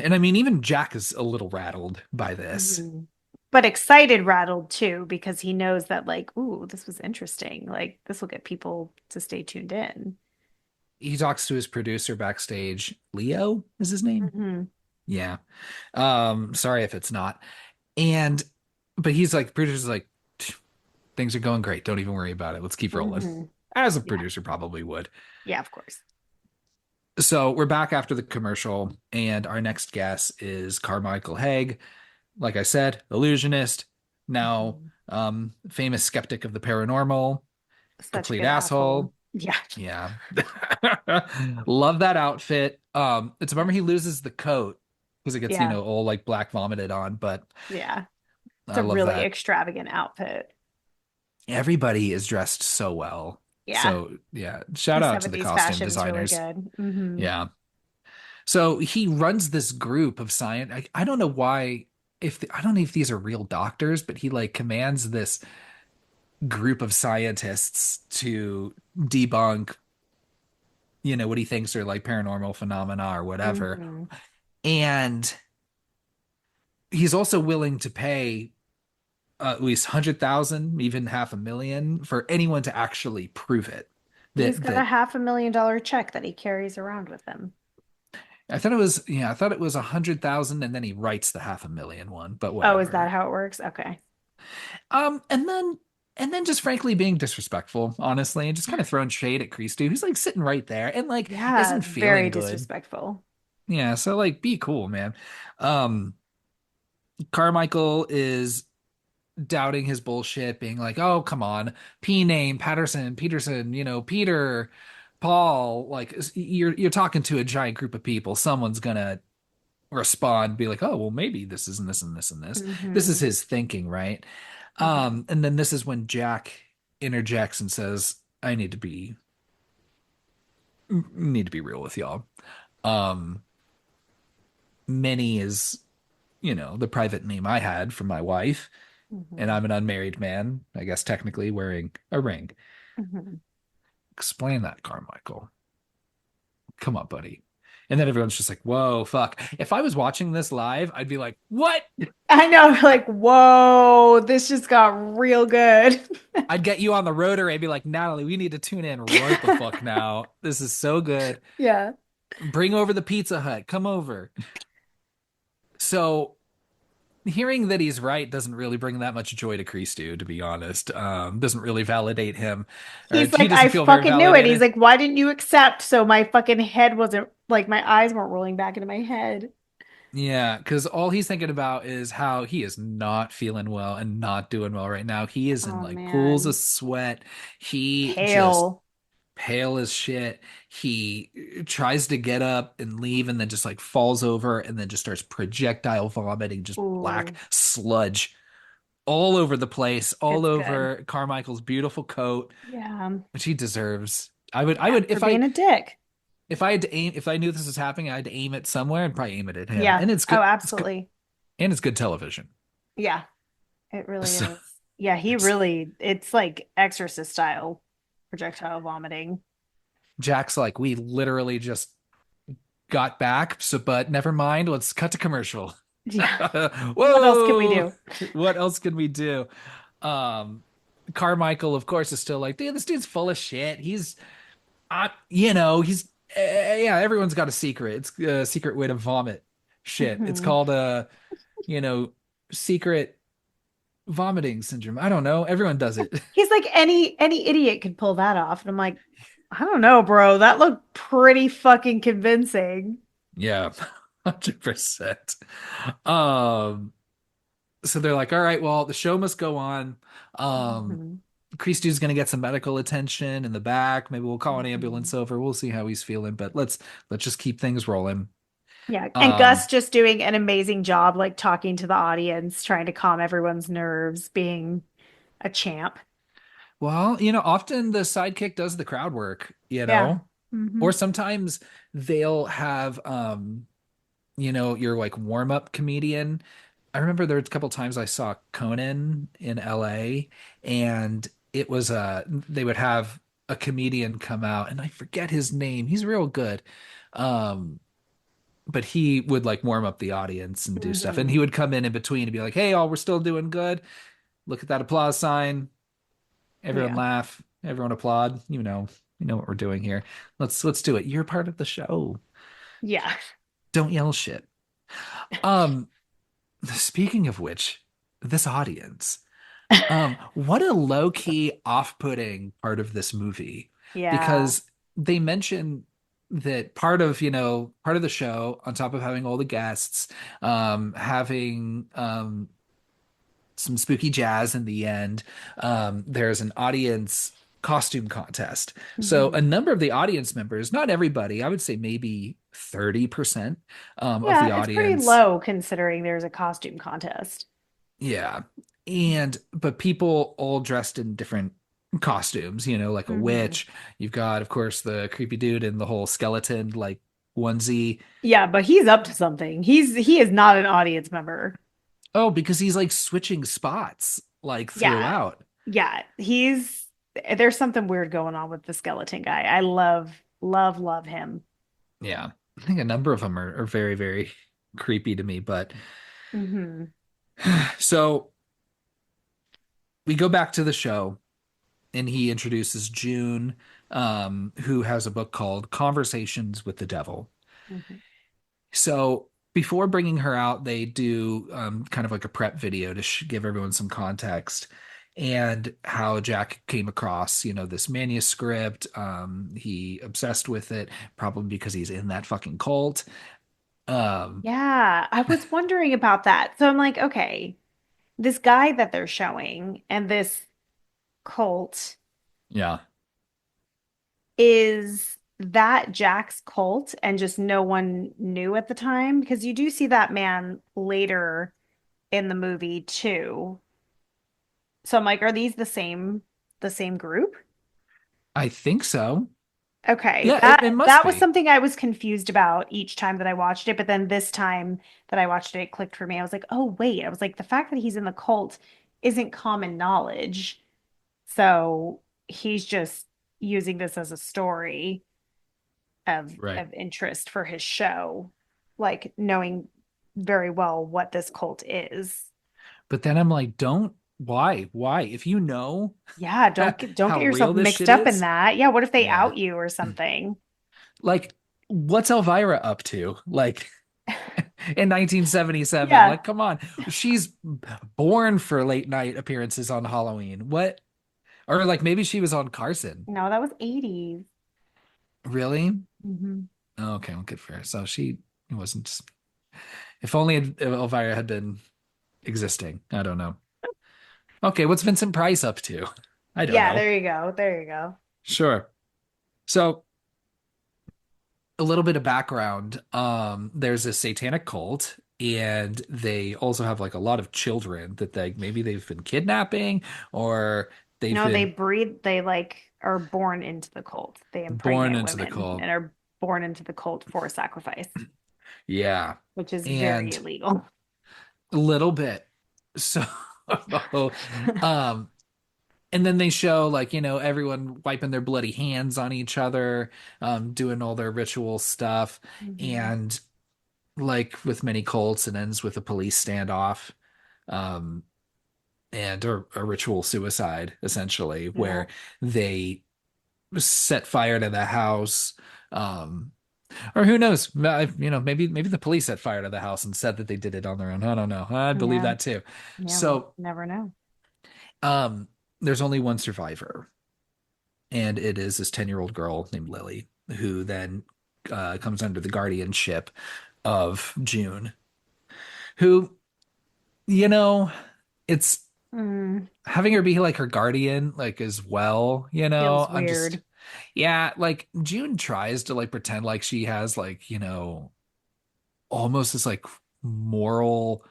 And I mean, even Jack is a little rattled by this. Mhm. But excited, rattled too, because he knows that, like, ooh, this was interesting. Like, this will get people to stay tuned in. He talks to his producer backstage. Leo is his name? Hmm. Yeah. Sorry if it's not. And but he's like, producer's like, things are going great. Don't even worry about it. Let's keep rolling. Hmm. As a Yeah. producer probably would. Yeah, of course. So we're back after the commercial, and our next guest is Carmichael Haig. Like I said, illusionist, now Mhm. famous skeptic of the paranormal, Such a complete good asshole. asshole. Yeah. Yeah. Love that outfit. It's a bummer he loses the coat because it gets, Yeah. all like black vomited on, but Yeah. It's I a love really that. extravagant outfit. Everybody is dressed so well. Yeah. So yeah, shout The out to the 70s costume fashion is really designers. good. Hmm. Yeah. So he runs this group of science. I don't know why, I don't know if these are real doctors, but he like commands this group of scientists to debunk, what he thinks are like paranormal phenomena or whatever. Hmm. And he's also willing to pay at least 100,000, even half a million for anyone to actually prove it. He's That got a that $500,000 check that he carries around with him. I thought it was 100,000 and then he writes the half a million one, but Oh, is that whatever. how it works? Okay. And then just frankly being disrespectful, honestly, and just kind of throwing shade at Christy, who's like sitting right there and like Yeah, isn't very feeling good. disrespectful. Yeah, so like be cool, man. Um, Carmichael is doubting his bullshit, being like, "Oh, come on, P name Patterson, Peterson, Peter, Paul. Like you're talking to a giant group of people. Someone's gonna respond, be like, oh, well, maybe this is and this and this and this. This is Hmm. his thinking, right? Hmm. And then this is when Jack interjects and says, I need to be real with y'all. Um, Minnie is, the private name I had from my wife, and Hmm. I'm an unmarried man, I guess technically wearing a ring. Hmm. Explain that, Carmichael. Come on, buddy. And then everyone's just like, whoa, fuck. If I was watching this live, I'd be like, what? I know, like, whoa, this just got real good. I'd get you on the rotary. I'd be like, Natalie, we need to tune in right the fuck now. This is so good. Yeah. Bring over the Pizza Hut. Come over. So hearing that he's right doesn't really bring that much joy to Christu, to be honest. Doesn't really validate him, or He's he like, doesn't I feel very fucking knew it. He's validated. like, why didn't you accept? So my fucking head wasn't like my eyes weren't rolling back into my head. Yeah, because all he's thinking about is how he is not feeling well and not doing well right now. He is in Oh like pools of man. sweat. He just Pale. pale as shit. He tries to get up and leave and then just like falls over and then just starts projectile vomiting, just black Ooh, sludge all over the place, all it's good. over Carmichael's beautiful coat, Yeah. which he deserves. I Yeah. would, For being a dick. if I had to aim, if I knew this was happening, I had to aim it somewhere and probably aim it at him. Yeah. And it's Oh, good. It's good. absolutely. And it's good television. Yeah. It really So is. Yeah, he really, it's like exorcist style projectile vomiting. Jack's like, we literally just got back. So, but never mind. Let's cut to commercial. Yeah. What else can we Whoa, do? what else can we do? Um, Carmichael, of course, is still like, dude, this dude's full of shit. He's, yeah, everyone's got a secret. It's a secret way to vomit shit. It's Hmm. called you know, secret vomiting syndrome. I don't know. Everyone does it. He's like any idiot could pull that off. And I'm like, I don't know, bro. That looked pretty fucking convincing. Yeah, 100%. Um, so they're like, all right, well, the show must go on. Um, Hmm. Christy's gonna get some medical attention in the back. Maybe we'll call an Hmm. ambulance over. We'll see how he's feeling, but let's just keep things rolling. Yeah. And Um, Gus just doing an amazing job, like talking to the audience, trying to calm everyone's nerves, being a champ. well, often the sidekick does the crowd work, Yeah. Hmm. or sometimes they'll have, your like warm up comedian. I remember there was a couple times I saw Conan in LA, and it was they would have a comedian come out, and I forget his name. He's real good. Um, but he would like warm up the audience and do stuff. And Hmm. he would come in between and be like, "Hey, all, we're still doing good. Look at that applause sign. Everyone Yeah. laugh. Everyone applaud. You know what we're doing here. Let's do it. You're part of the show. Yeah. Don't yell shit." Um, Speaking of which, this audience. What a low-key off-putting part of this movie, Yeah. because they mention that part of the show, on top of having all the guests, having some spooky jazz in the end, there's an audience costume contest. So Hmm. a number of the audience members, not everybody, I would say maybe 30% of the Yeah, it's pretty audience. low considering there's a costume contest. Yeah. But people all dressed in different costumes, like a Hmm. witch. You've got, of course, the creepy dude in the whole skeleton like onesie. Yeah, but he's up to something. He is not an audience member. Oh, because he's like switching spots like Yeah. throughout. Yeah, there's something weird going on with the skeleton guy. I love him. Yeah. I think a number of them are very, very creepy to me. But Hmm. so we go back to the show, and he introduces June, who has a book called Conversations with the Devil. Hmm. So before bringing her out, they do kind of like a prep video to give everyone some context and how Jack came across, this manuscript. He obsessed with it, probably because he's in that fucking cult. Um, Yeah, I was wondering about that. So I'm like, okay, this guy that they're showing and this cult, yeah, is that Jack's cult and just no one knew at the time? Because you do see that man later in the movie too. So I'm like, are these the same group? I think so. Okay, Yeah, it must that was be. something I was confused about each time that I watched it, but then this time that I watched it, it clicked for me. I was like, oh wait, I was like, the fact that he's in the cult isn't common knowledge. So he's just using this as a story of Right. interest for his show, like knowing very well what this cult is. But then I'm like, don't, why? Why? If you know Yeah, don't get how yourself real this mixed shit up in is, that. Yeah, what if they yeah. out you or something? Like, what's Elvira up to? Like, in 1977. Yeah. Like, come on. She's born for late night appearances on Halloween. What? Or like maybe she was on Carson. No, that was 80s. Really? Hmm. Oh, okay, well, good for her. So she wasn't just, if only Elvira had been existing. I don't know. Okay, what's Vincent Price up to? I don't Yeah, know. there you go. There you go. Sure. So a little bit of background. There's a satanic cult, and they also have like a lot of children that maybe they've been kidnapping, or they've No, been they like are born into the cult. They born impregnate into the women cult. and are born into the cult for sacrifice, Yeah. which is very And illegal. a little bit. So, um, and then they show like, everyone wiping their bloody hands on each other, doing all their ritual stuff. Hmm. And like with many cults, it ends with a police standoff. Um, and a ritual suicide, essentially, Yeah. where they set fire to the house. Um, or who knows? Maybe the police set fire to the house and said that they did it on their own. I don't know. I'd believe Yeah. that too. Yeah, we'll So, never know. um, there's only one survivor, and it is this 10-year-old girl named Lily, who then comes under the guardianship of June, who, you know, it's Mm, having her be like her guardian, like as well, feels I'm just, weird. yeah, like June tries to like pretend like she has like, almost as like moral,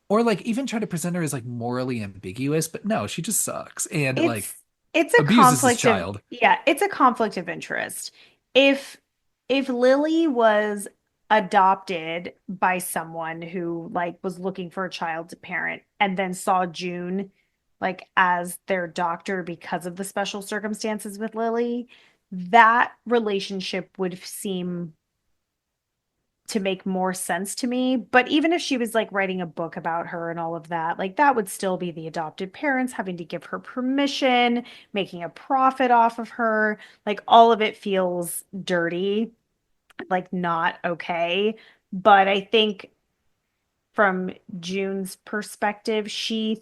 or like even try to present her as like morally ambiguous, but no, she just sucks and like It's a abuses this conflict of child. yeah, it's a conflict of interest. If if Lily was adopted by someone who like was looking for a child to parent and then saw June like as their doctor because of the special circumstances with Lily, that relationship would seem to make more sense to me. But even if she was like writing a book about her and all of that, like that would still be the adopted parents having to give her permission, making a profit off of her. Like all of it feels dirty, like not okay. But I think from June's perspective, she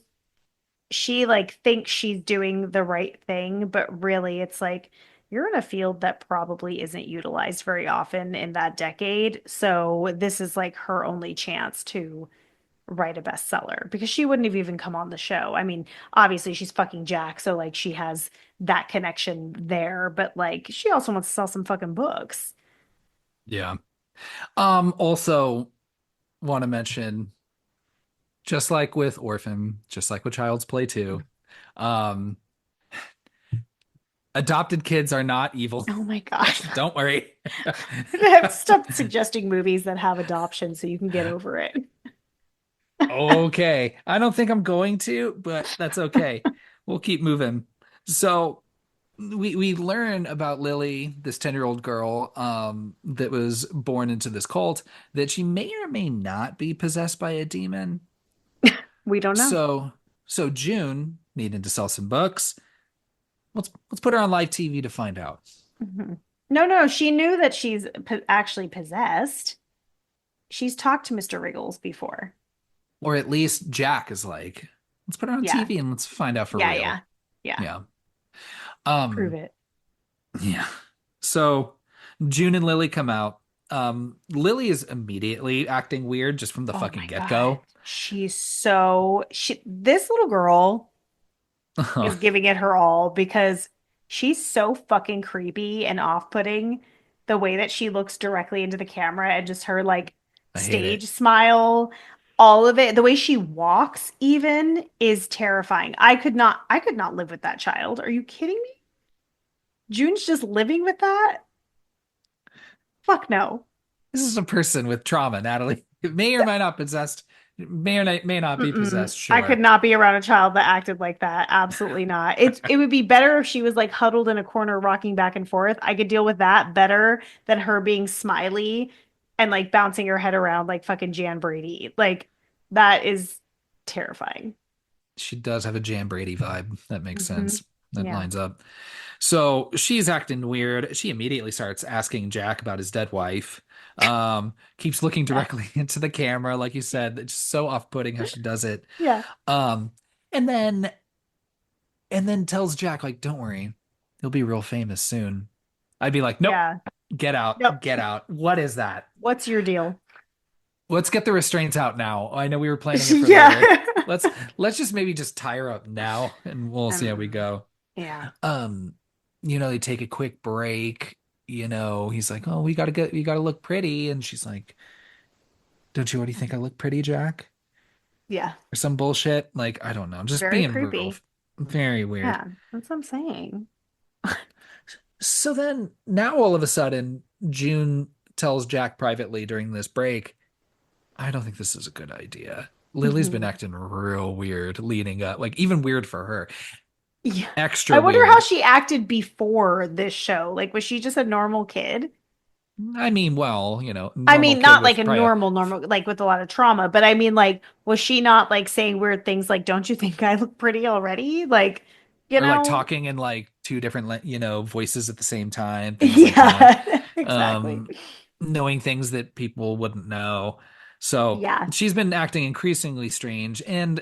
like thinks she's doing the right thing, but really it's like you're in a field that probably isn't utilized very often in that decade. So this is like her only chance to write a bestseller because she wouldn't have even come on the show. I mean, obviously she's fucking Jack, so like she has that connection there, but like she also wants to sell some fucking books. Yeah. Also want to mention, just like with Orphan, just like with Child's Play 2, um, adopted kids are not evil. Oh my God. Don't worry. Stop suggesting movies that have adoption so you can get over it. Okay. I don't think I'm going to, but that's okay. We'll keep moving. So we learn about Lily, this 10-year-old girl, that was born into this cult, that she may or may not be possessed by a demon. We don't know. So so June, needing to sell some books, let's put her on live TV to find out. Mhm. No, no, she knew that she's actually possessed. She's talked to Mr. Wriggles before. Or at least Jack is like, let's put her on Yeah. TV and let's find out for Yeah, yeah. real. Yeah. Yeah. Prove Um, it. yeah. So June and Lily come out. Lily is immediately acting weird just from the Oh fucking my God. get-go. This little girl is giving it her all because she's so fucking creepy and off-putting the way that she looks directly into the camera and just her like I hate stage it. smile, all of it, the way she walks even is terrifying. I could not live with that child. Are you kidding me? June's just living with that? Fuck no. This is a person with trauma, Natalie. It may or may not possessed, may not be Mm-mm. possessed, I could sure. not be around a child that acted like that. Absolutely not. It would be better if she was like huddled in a corner rocking back and forth. I could deal with that better than her being smiley and like bouncing her head around like fucking Jan Brady. Like that is terrifying. She does have a Jan Brady vibe. That makes Hmm. sense. That Yeah. lines up. So she's acting weird. She immediately starts asking Jack about his dead wife. Keeps looking Yeah. directly into the camera, like you said. It's just so off-putting how she does it. Yeah. Um, and then tells Jack, like, don't worry, he'll be real famous soon. I'd be like, nope, Yeah. get out, Nope. get out. What is that? What's your deal? Let's get the restraints out now. I know we were planning it for later. Yeah. Let's let's just maybe just tie her up now and we'll see how we Um, go. yeah. Um, they take a quick break. He's like, "Oh, we gotta look pretty," and she's like, "Don't you already think I look pretty, Jack?" Yeah. Or some bullshit. Like, I don't know. Just Very being real, creepy. very weird. Yeah. That's what I'm saying. So then now all of a sudden, June tells Jack privately during this break, "I don't think this is a good idea." Lily's been Mhm. acting real weird leading up, like even weird for her. Yeah. I Extra wonder how weird. she acted before this show. Like, was she just a normal kid? I mean, well, I normal mean, kid not like with a probably normal, like with a lot of trauma, but I mean, like, was she not like saying weird things like, don't you think I look pretty already? Like, you or like know? talking in like two different voices at the same time, things like that. Yeah, exactly. um Knowing things that people wouldn't know. So Yeah, she's been acting increasingly strange and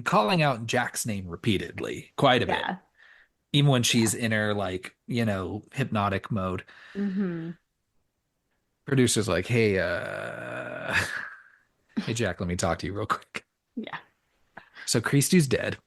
calling out Jack's name repeatedly quite a bit, yeah, even when yeah. she's in her like hypnotic mode. Hmm. Producer's like, hey, hey Jack, let me talk to you real quick. Yeah. So Christy's dead.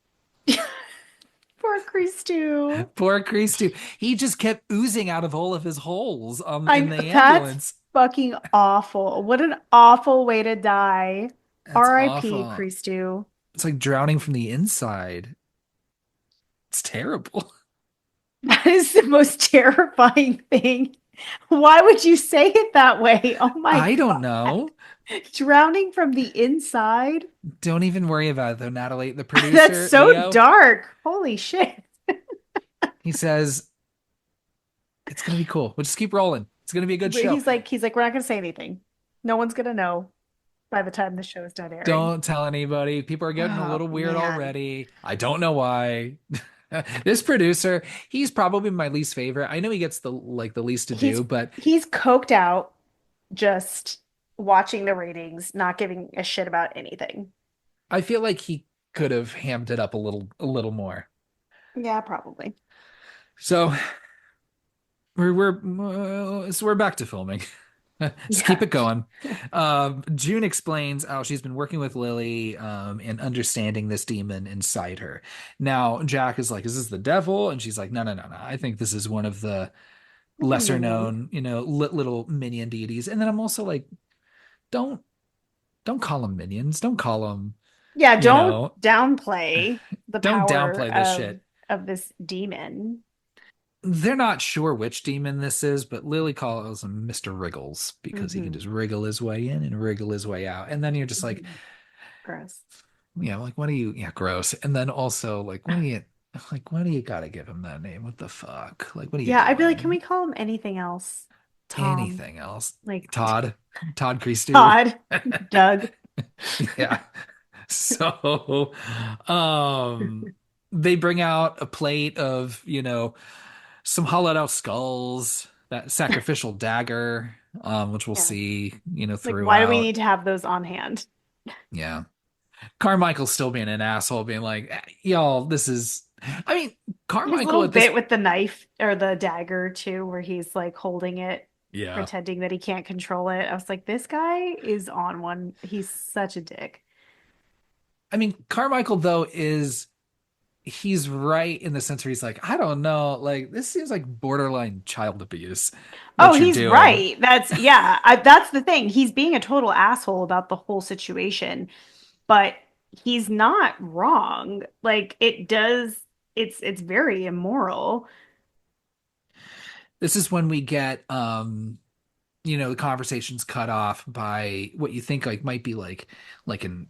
Poor Stew. Poor Christy. He just kept oozing out of all of his holes I in know the that's ambulance. fucking awful. What an awful way to die. That's R.I.P. awful. Creastew. It's like drowning from the inside. It's terrible. That is the most terrifying thing. Why would you say it that way? Oh my I don't God. know. Drowning from the inside? Don't even worry about it though, Natalie. The That's producer, so Leo, dark. Holy shit. he says, it's gonna be cool. We'll just keep rolling. It's gonna be a good But show. he's like, we're not gonna say anything. No one's gonna know by the time the show is done airing. Don't tell anybody. People are getting a Oh little weird man. already. I don't know why. This producer, he's probably my least favorite. I know he gets the least to He's do, but he's coked out just watching the ratings, not giving a shit about anything. I feel like he could have hammed it up a little more. Yeah, probably. So we're back to filming. Just keep Yeah. it going. June explains how she's been working with Lily and understanding this demon inside her. Now Jack is like, "Is this the devil?" And she's like, "No, no, no, no. I think this is one of the Little lesser minion. known, little minion deities." And then I'm also like, "Don't don't call them minions. Don't call them, Yeah, you don't know, downplay the don't power downplay this shit." of this demon. They're not sure which demon this is, but Lily calls him Mr. Wriggles because he can Hmm. just wriggle his way in and wriggle his way out. And then you're just like, Hmm. Gross. yeah, like what do you, yeah, gross. And then also what do you gotta give him that name? What the fuck? Like, what are you Yeah, I'd be like, can we doing? call him anything else? Tom, Anything else? like Todd, Todd Creastew. Todd, Doug. Yeah. So, um, they bring out a plate of, some hollowed out skulls, that sacrificial dagger, which we'll Yeah. see, Like, why do we throughout. need to have those on hand? Yeah. Carmichael's still being an asshole, being like, y'all, I mean, His Carmichael little at this, bit with the knife or the dagger too, where he's like holding it, yeah. pretending that he can't control it. I was like, this guy is on one. He's such a dick. I mean, Carmichael, though, he's right in the sense where he's like, I don't know, like, this seems like borderline child abuse, Oh, what you're he's doing. right. That's the thing. He's being a total asshole about the whole situation, but he's not wrong. Like it does, it's very immoral. This is when we get, the conversation's cut off by what you think like might be like an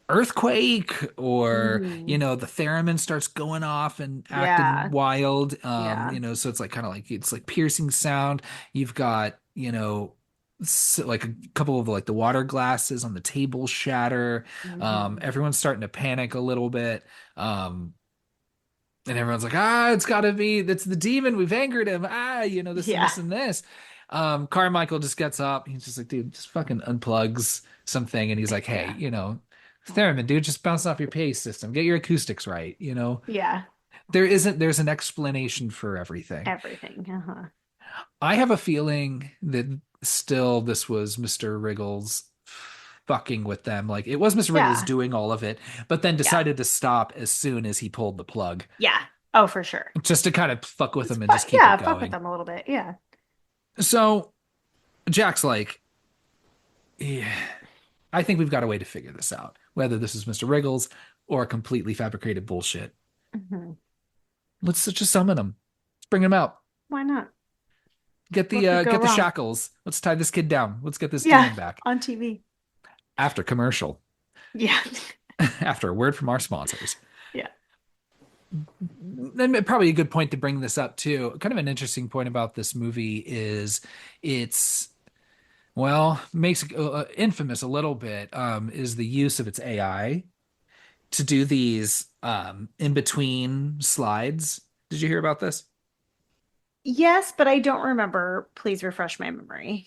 earthquake, or Hmm. the theremin starts going off and acting Yeah. wild, Yeah. so it's like kind of like it's like piercing sound. You've got like a couple of like the water glasses on the table shatter. Hmm. Everyone's starting to panic a little bit. And everyone's like, it's gotta be, that's the demon, we've angered him, this and Yeah. this and this. Carmichael just gets up, he's just like, dude, just fucking unplugs something, and he's like, hey, Yeah. theremin, dude, just bounce off your PA system, get your acoustics right. Yeah. There's an explanation for everything. Everything. Uh-huh. I have a feeling that still this was Mr. Wriggles fucking with them. Like, it was Mr. Wriggles Yeah. doing all of it, but then Yeah. decided to stop as soon as he pulled the plug, Yeah. Oh, for sure. just to kind of fuck with It's them and fun. just keep Yeah, it fuck with going. them a little bit. Yeah. So Jack's like, yeah, I think we've got a way to figure this out, whether this is Mr. Wriggles or completely fabricated bullshit. Hmm. Let's just summon him. Let's bring him out. Why not? Get What the could uh, go get the wrong? shackles. Let's tie this kid down. Let's get this Yeah. demon back. On TV. After commercial. Yeah. After a word from our sponsors. Yeah. Then probably a good point to bring this up too. Kind of an interesting point about this movie is it's makes it infamous a little bit, is the use of its AI to do these in between slides. Did you hear about this? Yes, but I don't remember. Please refresh my memory.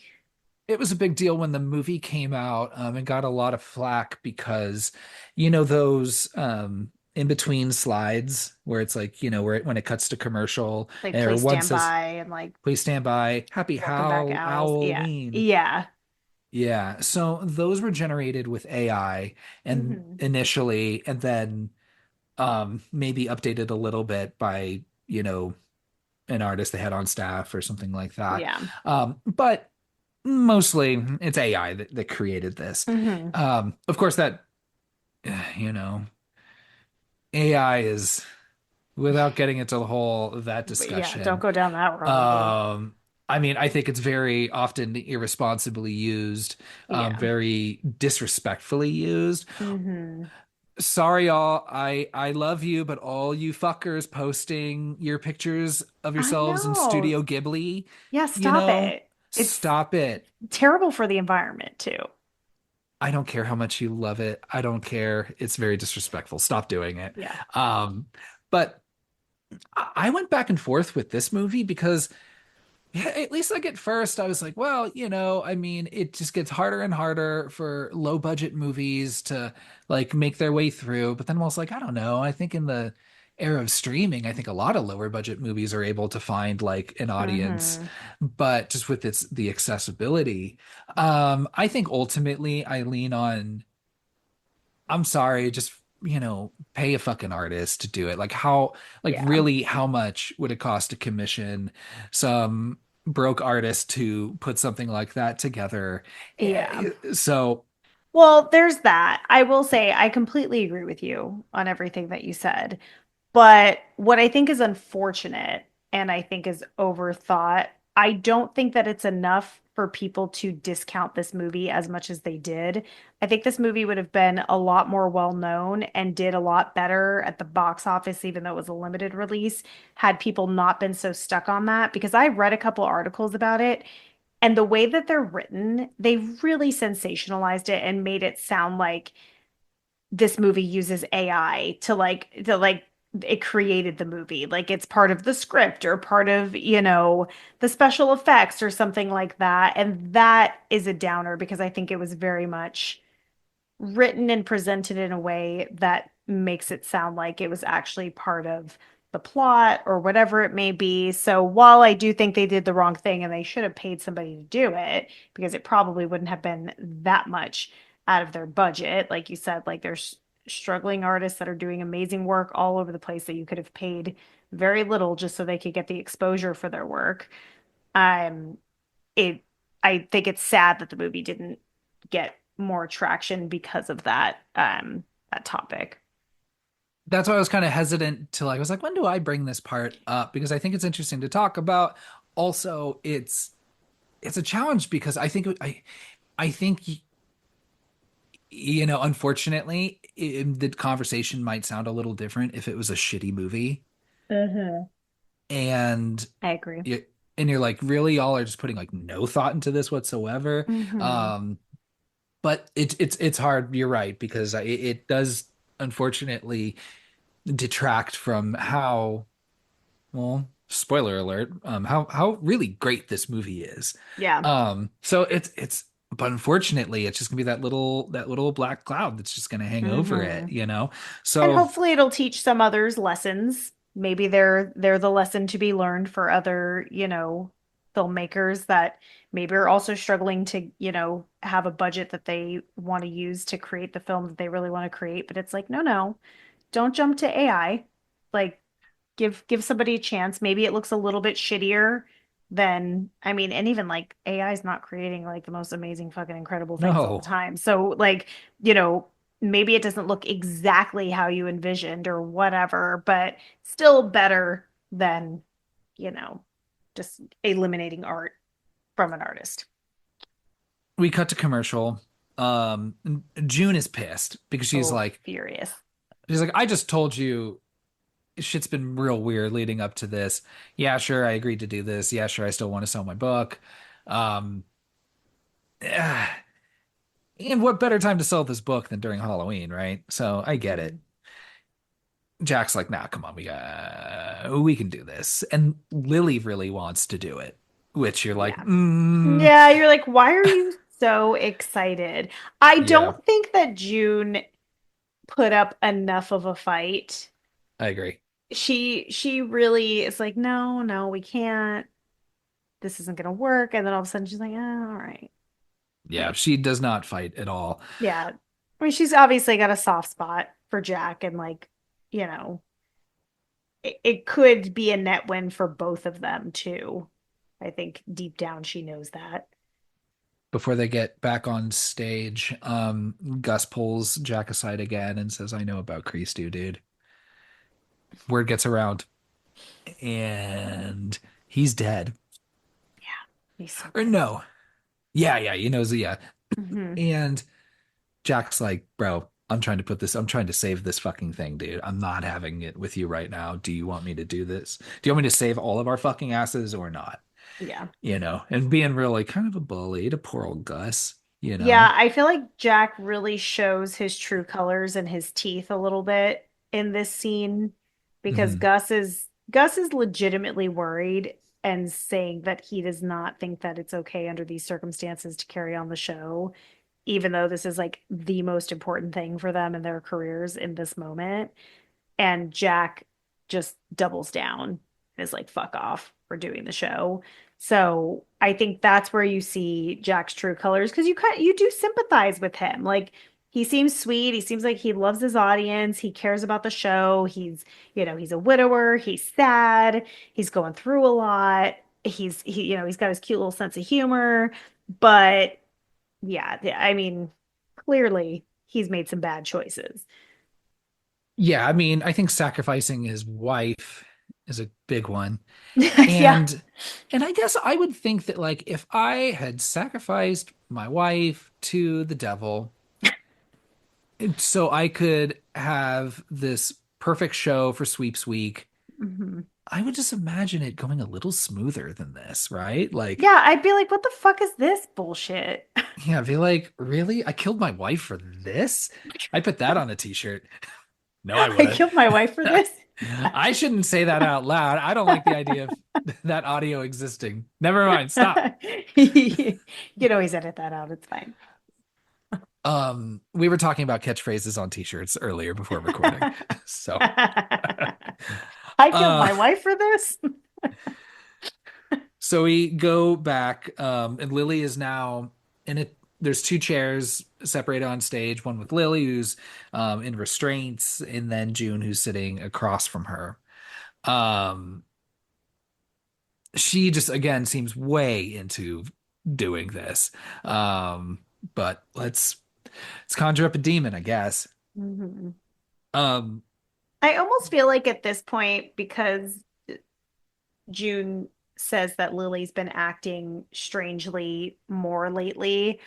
It was a big deal when the movie came out, and got a lot of flack because those in between slides where it's like, when it cuts to commercial, Like, or please one stand says, by and like, please stand by, happy welcome back, owls. Yeah. Halloween. Yeah. Yeah, so those were generated with AI and Hmm. initially, and then maybe updated a little bit by, an artist they had on staff or something like that. Yeah. But mostly it's AI that created this. Hmm. Of course, that, you know, AI is, without getting into the whole that But yeah, don't discussion. go down that rabbit hole. Um, I mean, I think it's very often irresponsibly used, Yeah. very disrespectfully used. Hmm. Sorry, all. I love you, but all you fuckers posting your pictures of I yourselves in know. Studio Ghibli, Yeah, stop it. It's stop it. terrible for the environment too. I don't care how much you love it. I don't care. It's very disrespectful. Stop doing it. Yeah. But I went back and forth with this movie because, yeah, at least like at first I was like, well, I mean, it just gets harder and harder for low budget movies to like make their way through. But then I was like, I don't know. I think in the era of streaming, I think a lot of lower budget movies are able to find like an audience, Hmm. but just with the accessibility. I think ultimately I lean on, I'm sorry, just pay a fucking artist to do it. Like Yeah. really, how much would it cost to commission some broke artist to put something like that together? Yeah. So Well, there's that. I will say I completely agree with you on everything that you said. But what I think is unfortunate and I think is overthought, I don't think that it's enough for people to discount this movie as much as they did. I think this movie would have been a lot more well known and did a lot better at the box office, even though it was a limited release, had people not been so stuck on that. Because I read a couple articles about it, and the way that they're written, they really sensationalized it and made it sound like this movie uses AI to like it created the movie. Like it's part of the script or part of, the special effects or something like that. And that is a downer because I think it was very much written and presented in a way that makes it sound like it was actually part of the plot or whatever it may be. So while I do think they did the wrong thing and they should have paid somebody to do it because it probably wouldn't have been that much out of their budget, like you said, like there's struggling artists that are doing amazing work all over the place that you could have paid very little just so they could get the exposure for their work. Um, it I think it's sad that the movie didn't get more traction because of that topic. that's why I was kind of hesitant to like, I was like, when do I bring this part up? Because I think it's interesting to talk about. Also, it's a challenge because I think unfortunately, the conversation might sound a little different if it was a shitty movie. Hmm. And I agree. you and you're like, really, y'all are just putting like no thought into this whatsoever. Hmm. Um, but it's hard. You're right because it does unfortunately detract from how, well, spoiler alert, how really great this movie is. Yeah. So but unfortunately, it's just gonna be that little black cloud that's just gonna hang over Hmm. it. And So hopefully it'll teach some others lessons. Maybe they're the lesson to be learned for other, filmmakers that maybe are also struggling to, have a budget that they want to use to create the film that they really want to create. But it's like, no, no, don't jump to AI. Like give somebody a chance. Maybe it looks a little bit shittier than, I mean, and even like AI is not creating like the most amazing fucking incredible things all the no, time. So like, you know, maybe it doesn't look exactly how you envisioned or whatever, but still better than, you know, just eliminating art from an artist. we cut to commercial. Um, June is pissed because Oh, furious. she's like, I just told you shit's been real weird leading up to this. Yeah, sure, I agreed to do this. Yeah, sure, I still want to sell my book. Um, and what better time to sell this book than during Halloween, right? So I get it. Mhm. Jack's like, nah, come on, we can do this. And Lily really wants to do it, which you're like, Yeah. Yeah, you're like, why are you so excited? I yeah, don't think that June put up enough of a fight. I agree. She really is like, no, no, we can't. This isn't gonna work. And then all of a sudden she's like, all right. Yeah, Like, she does not fight at all. yeah. I mean, she's obviously got a soft spot for Jack and like, you know, it could be a net win for both of them too. I think deep down she knows that. Before they get back on stage, Gus pulls Jack aside again and says, I know about Creasdu, dude. Word gets around, and he's dead. Yeah, he's so Or pissed. no. Yeah, yeah, he knows, yeah. Hmm. And Jack's like, bro, I'm trying to save this fucking thing, dude. I'm not having it with you right now. Do you want me to do this? Do you want me to save all of our fucking asses or not? Yeah. And being really kind of a bully to poor old Gus, you Yeah, know? I feel like Jack really shows his true colors and his teeth a little bit in this scene because Hmm. Gus is legitimately worried and saying that he does not think that it's okay under these circumstances to carry on the show, even though this is like the most important thing for them in their careers in this moment. And Jack just doubles down and is like, fuck off, we're doing the show. So I think that's where you see Jack's true colors because you do sympathize with him. Like he seems sweet. He seems like he loves his audience. He cares about the show. He's a widower. He's sad. He's going through a lot. He's got his cute little sense of humor. But yeah, I mean, clearly he's made some bad choices. Yeah, I mean, I think sacrificing his wife is a big one. Yeah. And and I guess I would think that like if I had sacrificed my wife to the devil so I could have this perfect show for Sweeps Week, Mhm. I would just imagine it going a little smoother than this, right? Like, Yeah, I'd be like, what the fuck is this bullshit? yeah, I'd be like, really? I killed my wife for this? I put that on a t-shirt. No, I I wouldn't. killed my wife for this? I shouldn't say that out loud. I don't like the idea of that audio existing. Never mind. Stop. You can always edit that out. It's fine. We were talking about catchphrases on t-shirts earlier before recording. So, I killed uh, my wife for this? so we go back, and Lily is now in it. There's two chairs separated on stage, one with Lily, who's in restraints, and then June, who's sitting across from her. Um, she just again seems way into doing this. Um, but let's conjure up a demon, I guess. Mhm. Um, I almost feel like at this point, because June says that Lily's been acting strangely more lately,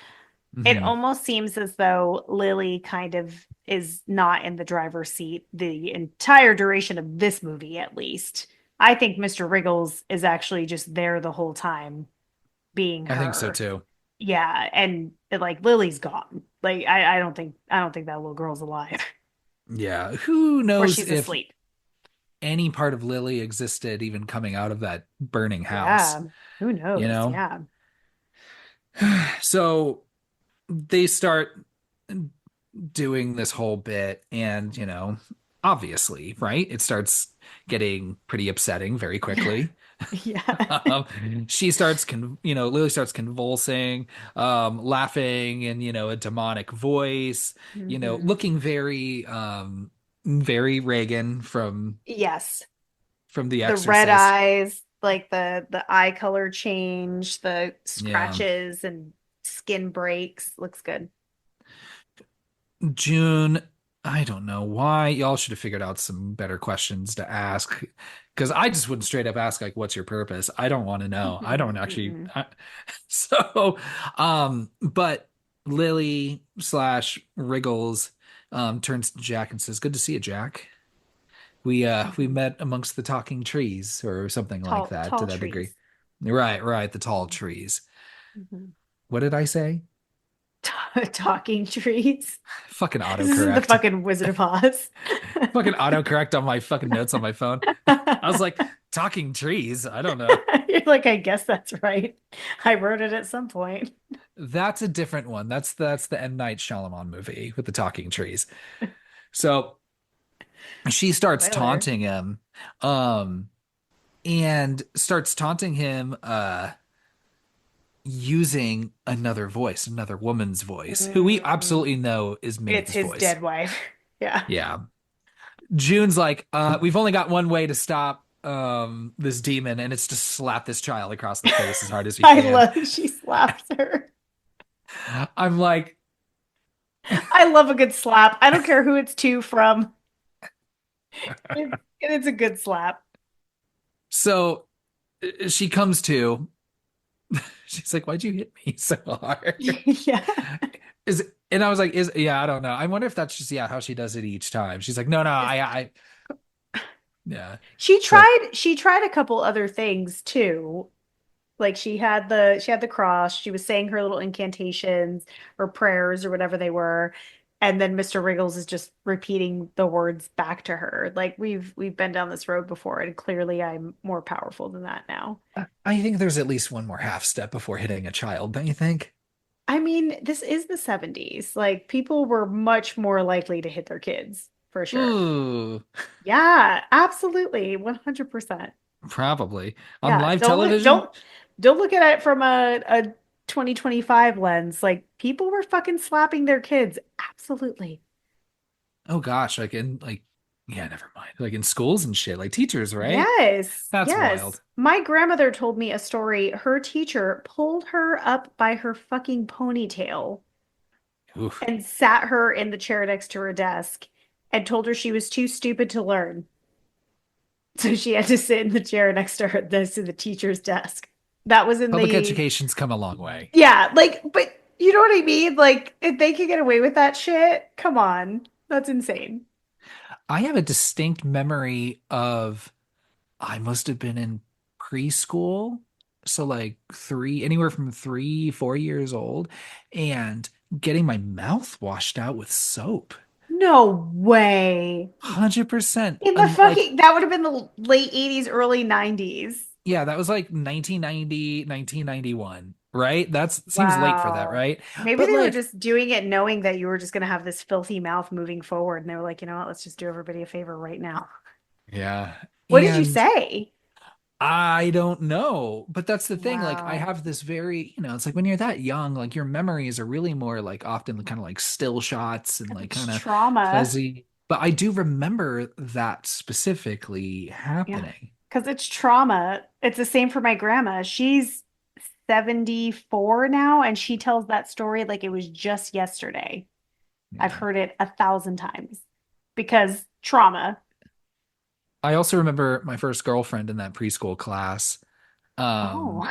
it mhm. almost seems as though Lily kind of is not in the driver's seat the entire duration of this movie, at least. I think Mr. Wriggles is actually just there the whole time, being I think so her. too. Yeah, and like Lily's gone. Like I don't think that little girl's alive Yeah, who or knows she's if asleep. any part of Lily existed even coming out of that burning house, Yeah, who you knows? know? Yeah. So they start doing this whole bit, and, obviously, right? It starts getting pretty upsetting very quickly. Yeah. Um, Lily starts convulsing, laughing in, a demonic voice, Hmm. looking very Reagan Yes. from The The red Exorcist. eyes, like the eye color change, the Yeah. scratches and skin breaks. Looks good. June, I don't know why. Y'all should have figured out some better questions to ask. Because I just wouldn't straight up ask, like, what's your purpose? I don't want to know. I Mhm, don't actually. mm-mm. But Lily slash Wriggles turns to Jack and says, good to see you, Jack. We Mhm. met amongst the talking trees or something like Tall, that to tall that degree. trees. Right, right, the tall trees. Mhm. What did I say? Talking trees. Fucking This isn't the autocorrect. fucking Wizard of Oz. Fucking autocorrect on my fucking notes on my phone. I was like, talking trees? I don't know. You're like, I guess that's right. I wrote it at some point. That's a different one. That's the M. Night Shyamalan movie with the talking trees. So she starts Spoiler. taunting him, um, and starts taunting him, using another voice, another woman's voice, who we Mm, absolutely know is it's Minnie's his voice. dead wife. Yeah. Yeah. June's like, we've only got one way to stop this demon, and it's to slap this child across the face as hard as we I can. love she slaps her. I'm like, I love a good slap. I don't care who it's to from. It's a good slap. so she comes to. She's like, "Why'd you hit me so hard?" Yeah. Is and I was like, "Is yeah, I don't know. I wonder if that's just how she does it each time." She's like, "No, no, yeah." But She tried a couple other things too. Like she had the cross, she was saying her little incantations or prayers or whatever they were. And then Mr. Wriggles is just repeating the words back to her. Like we've been down this road before, and clearly I'm more powerful than that now. I think there's at least one more half step before hitting a child, don't you think? I mean, this is the 70s. Like people were much more likely to hit their kids, for sure. Ooh, Yeah, absolutely. 100%. probably on Yeah, live television. don't look at it from a 2025 lens. Like people were fucking slapping their kids. Absolutely. Oh gosh, yeah, never mind. Like in schools and shit, like teachers, right? Yes. That's Yes. wild. My grandmother told me a story. Her teacher pulled her up by her fucking ponytail Oof. and sat her in the chair next to her desk and told her she was too stupid to learn. So she had to sit in the chair next to her, next to the teacher's desk. That was in Public the, education's come a long way. yeah, like, but you know what I mean? Like, if they could get away with that shit, come on. That's insane. I have a distinct memory of I must have been in preschool, so like anywhere from 3, 4 years old, and getting my mouth washed out with soap. No way. 100%. In the And like, fucking, that would have been the late 80s, early 90s. yeah, that was like 1990, 1991, right? That's seems late for that, Wow. right? Maybe But they were like, just doing it knowing that you were just going to have this filthy mouth moving forward. And they were like, you know what? Let's just do everybody a favor right now. yeah. What did you And say? I don't know, but that's the thing. Like, I Wow. have this it's like when you're that young, like your memories are really more like often kind of like still shots and 'Cause like it's kind of trauma. fuzzy. But I do remember that specifically Yeah. happening. Because it's trauma. It's the same for my grandma. She's 74 now, and she tells that story like it was just yesterday. I've Yeah. heard it 1,000 times because trauma. I also remember my first girlfriend in that preschool class. Oh, Um,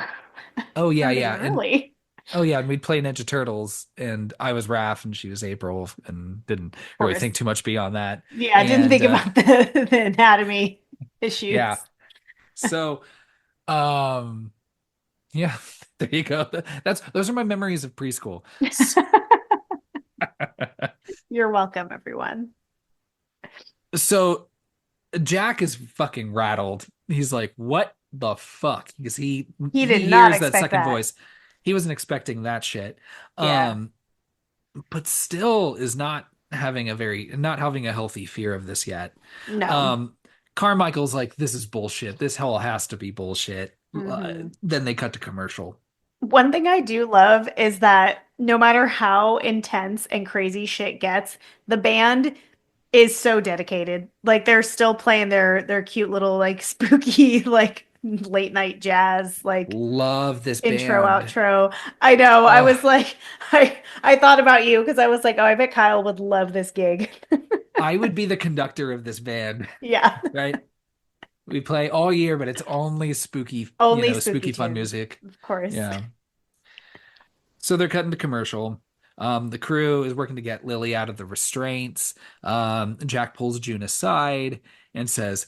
oh yeah, starting yeah. And early. oh yeah, and we'd play Ninja Turtles and I was Raph and she was April and didn't Of really course. think too much beyond that. Yeah, I didn't And think about the anatomy yeah. issues. So um yeah, there you go. Those are my memories of preschool. You're welcome, everyone. Jack is fucking rattled. He's like, "What the fuck?" Because He did he not hears that expect second that. voice. He wasn't expecting that shit. Yeah. Um, but still is not having a healthy fear of this yet. No. Um, Carmichael's like, "This is bullshit. This hell has to be bullshit." Hmm. Then they cut to commercial. One thing I do love is that no matter how intense and crazy shit gets, the band is so dedicated. Like they're still playing their cute little like spooky like late night jazz like Love this intro band. outro. I know. I Oh, was like I thought about you because I was like, oh, I bet Kyle would love this gig. I would be the conductor of this band, Yeah. right? We play all year, but it's only spooky, Only spooky spooky fun tunes, music. of course. Yeah. So they're cutting to commercial. The crew is working to get Lily out of the restraints. Jack pulls June aside and says,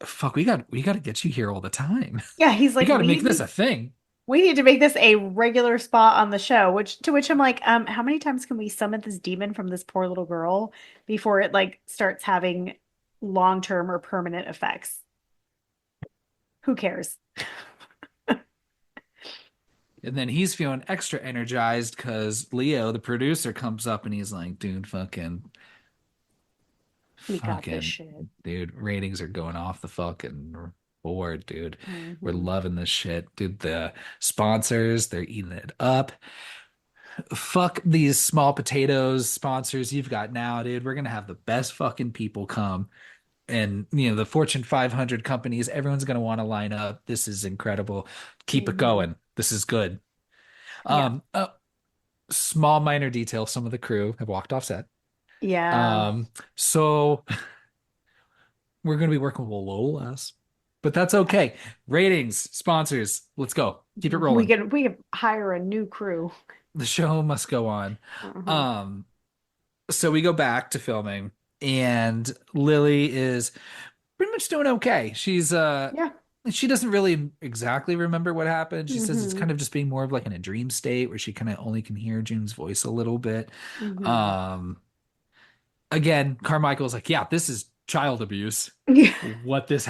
"Fuck, we got to get you here all the time. Yeah, he's We like, got to make this a thing." we need to make this a regular spot on the show, which to which I'm like, how many times can we summon this demon from this poor little girl before it like starts having long-term or permanent effects? Who cares? And then he's feeling extra energized because Leo, the producer, comes up and he's like, "Dude, We got this fucking, shit. dude, ratings are going off the fucking board, dude. We're Hmm. loving this shit, dude. The sponsors, they're eating it up." fuck these small potatoes sponsors you've got now, dude. We're gonna have the best fucking people come. And the Fortune 500 companies, everyone's gonna want to line up. This is incredible. Keep it Hmm. going. This is good. Yeah. A small minor detail, some of the crew have walked off set. Yeah. Um, so we're gonna be working with a little less, but that's okay. Ratings, sponsors, let's go. Keep it We rolling. could we could hire a new crew. The show must go on. Uh-huh. Um, so we go back to filming, and Lily is pretty much doing okay. Yeah. She doesn't really exactly remember what happened. She says it's Hmm. kind of just being more of like in a dream state where she kind of only can hear June's voice a little bit. Hmm. Um, again, Carmichael's like, yeah, this is child abuse. Yeah. What this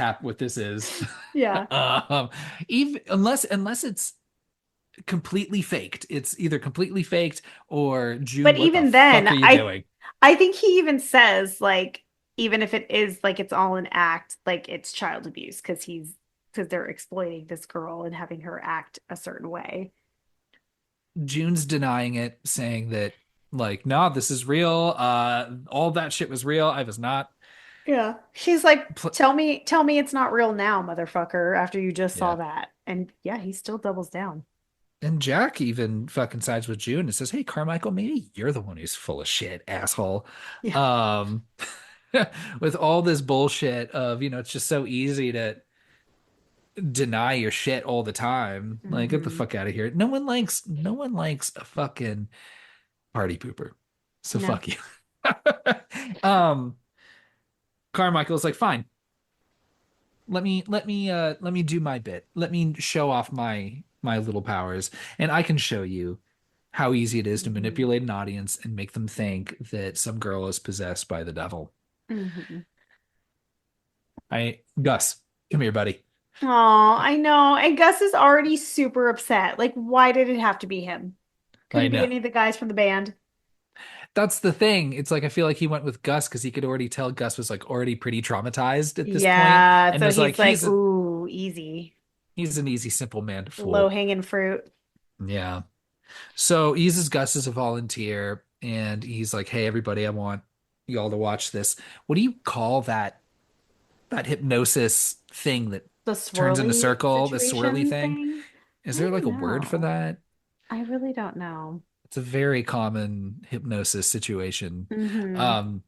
is. Yeah. um, even unless it's completely faked. It's either completely faked or June, But what the even then, fuck are you doing? I think he even says like even if it is like it's all an act, like it's child abuse because they're exploiting this girl and having her act a certain way. June's denying it, saying that like, no, this is real. All that shit was real. I was not. Yeah. She's like, Pl tell me it's not real now, motherfucker, after you just saw yeah. that. And yeah, he still doubles down. And Jack even fucking sides with June and says, "Hey, Carmichael, maybe you're the one who's full of shit, asshole." Yeah. Um, with all this bullshit of, it's just so easy to deny your shit all the time. Like, get the Hmm. fuck out of here. No one likes a fucking party pooper. So No. fuck you. um, Carmichael's like, fine. Let me do my bit. Let me show off my little powers, and I can show you how easy it is to Hmm. manipulate an audience and make them think that some girl is possessed by the devil. Hmm. Gus, come here, buddy. Oh, I know. And Gus is already super upset. Like, why did it have to be him? I Couldn't be know. any of the guys from the band. That's the thing. It's like I feel like he went with Gus because he could already tell Gus was like already pretty traumatized at this point, Yeah. and So was like, he's like, ooh, easy. he's an easy, simple man to Low fool. hanging fruit. Yeah. So he uses Gus as a volunteer, and he's like, "Hey, everybody, I want y'all to watch this. What do you call that hypnosis thing that The turns in a swirly circle, the swirly situation thing? thing. Is I there don't like a word for know. that? I really don't know. It's a very common hypnosis situation. Hmm. Um,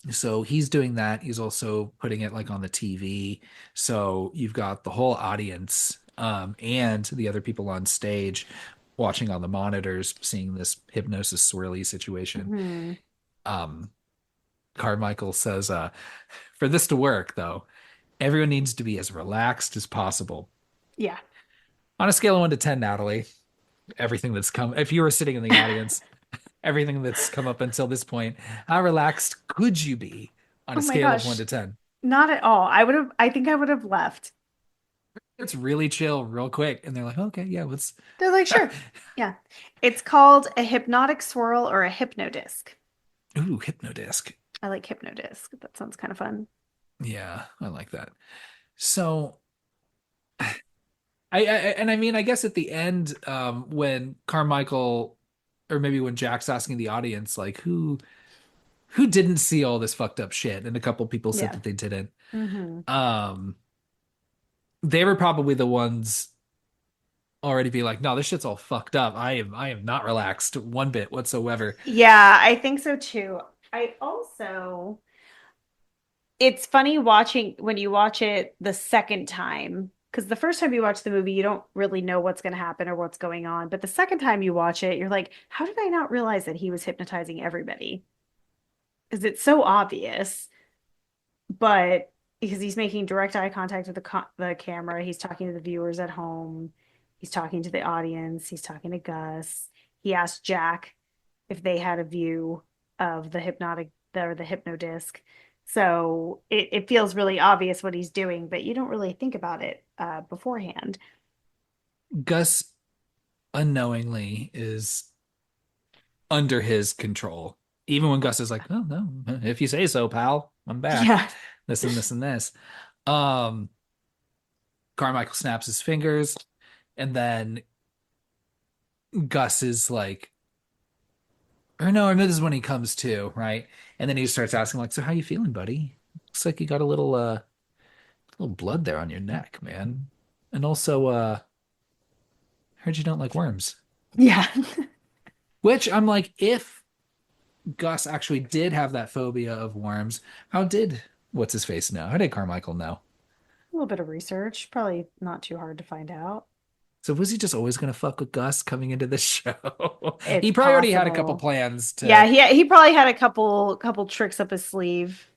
so he's doing that. He's also putting it like on the TV. So you've got the whole audience, and the other people on stage watching on the monitors, seeing this hypnosis swirly situation. Hmm. Um, Carmichael says, for this to work, though, everyone needs to be as relaxed as possible. Yeah. On a scale of 1 to 10, Natalie, everything that's come, if you were sitting in the audience, everything that's come up until this point, how relaxed could you be on Oh a my scale of one gosh. to 10? Not at all. I think I would have left. It's really chill, real quick. And they're like, okay, yeah, let's. They're like, sure. Yeah. It's called a hypnotic swirl or a hypnodisc. Ooh, hypnodisc. I like hypnodisc. That sounds kind of fun. Yeah, I like that. So, and I mean, I guess at the end, when Carmichael, or maybe when Jack's asking the audience, like, who didn't see all this fucked up shit, and a couple people said Yeah. that they didn't. Hmm. Um, they were probably the ones already be like, no, this shit's all fucked up. I am not relaxed one bit whatsoever. Yeah, I think so too. I also, it's funny watching when you watch it the second time, because the first time you watch the movie, you don't really know what's going to happen or what's going on. But the second time you watch it, you're like, how did I not realize that he was hypnotizing everybody? Because it's so obvious, but because he's making direct eye contact with the camera, he's talking to the viewers at home, he's talking to the audience, he's talking to Gus. He asked Jack if they had a view of the hypnotic or the hypnodisc. So it feels really obvious what he's doing, but you don't really think about it beforehand. Gus unknowingly is under his control. Even when Gus is like, oh no, if you say so, pal, I'm back. Yeah. This and this and this. Um, Carmichael snaps his fingers, and then Gus is like Or no, I know this is when he comes to, right? And then he starts asking, like, so how you feeling, buddy? Looks like you got a little blood there on your neck, man. And also, heard you don't like worms. Yeah. Which I'm like, if Gus actually did have that phobia of worms, how did what's his face know? How did Carmichael know? A little bit of research, probably not too hard to find out. So was he just always gonna fuck with Gus coming into the show? It's He probably already had a couple possible. plans Yeah, to, he probably had a couple tricks up his sleeve,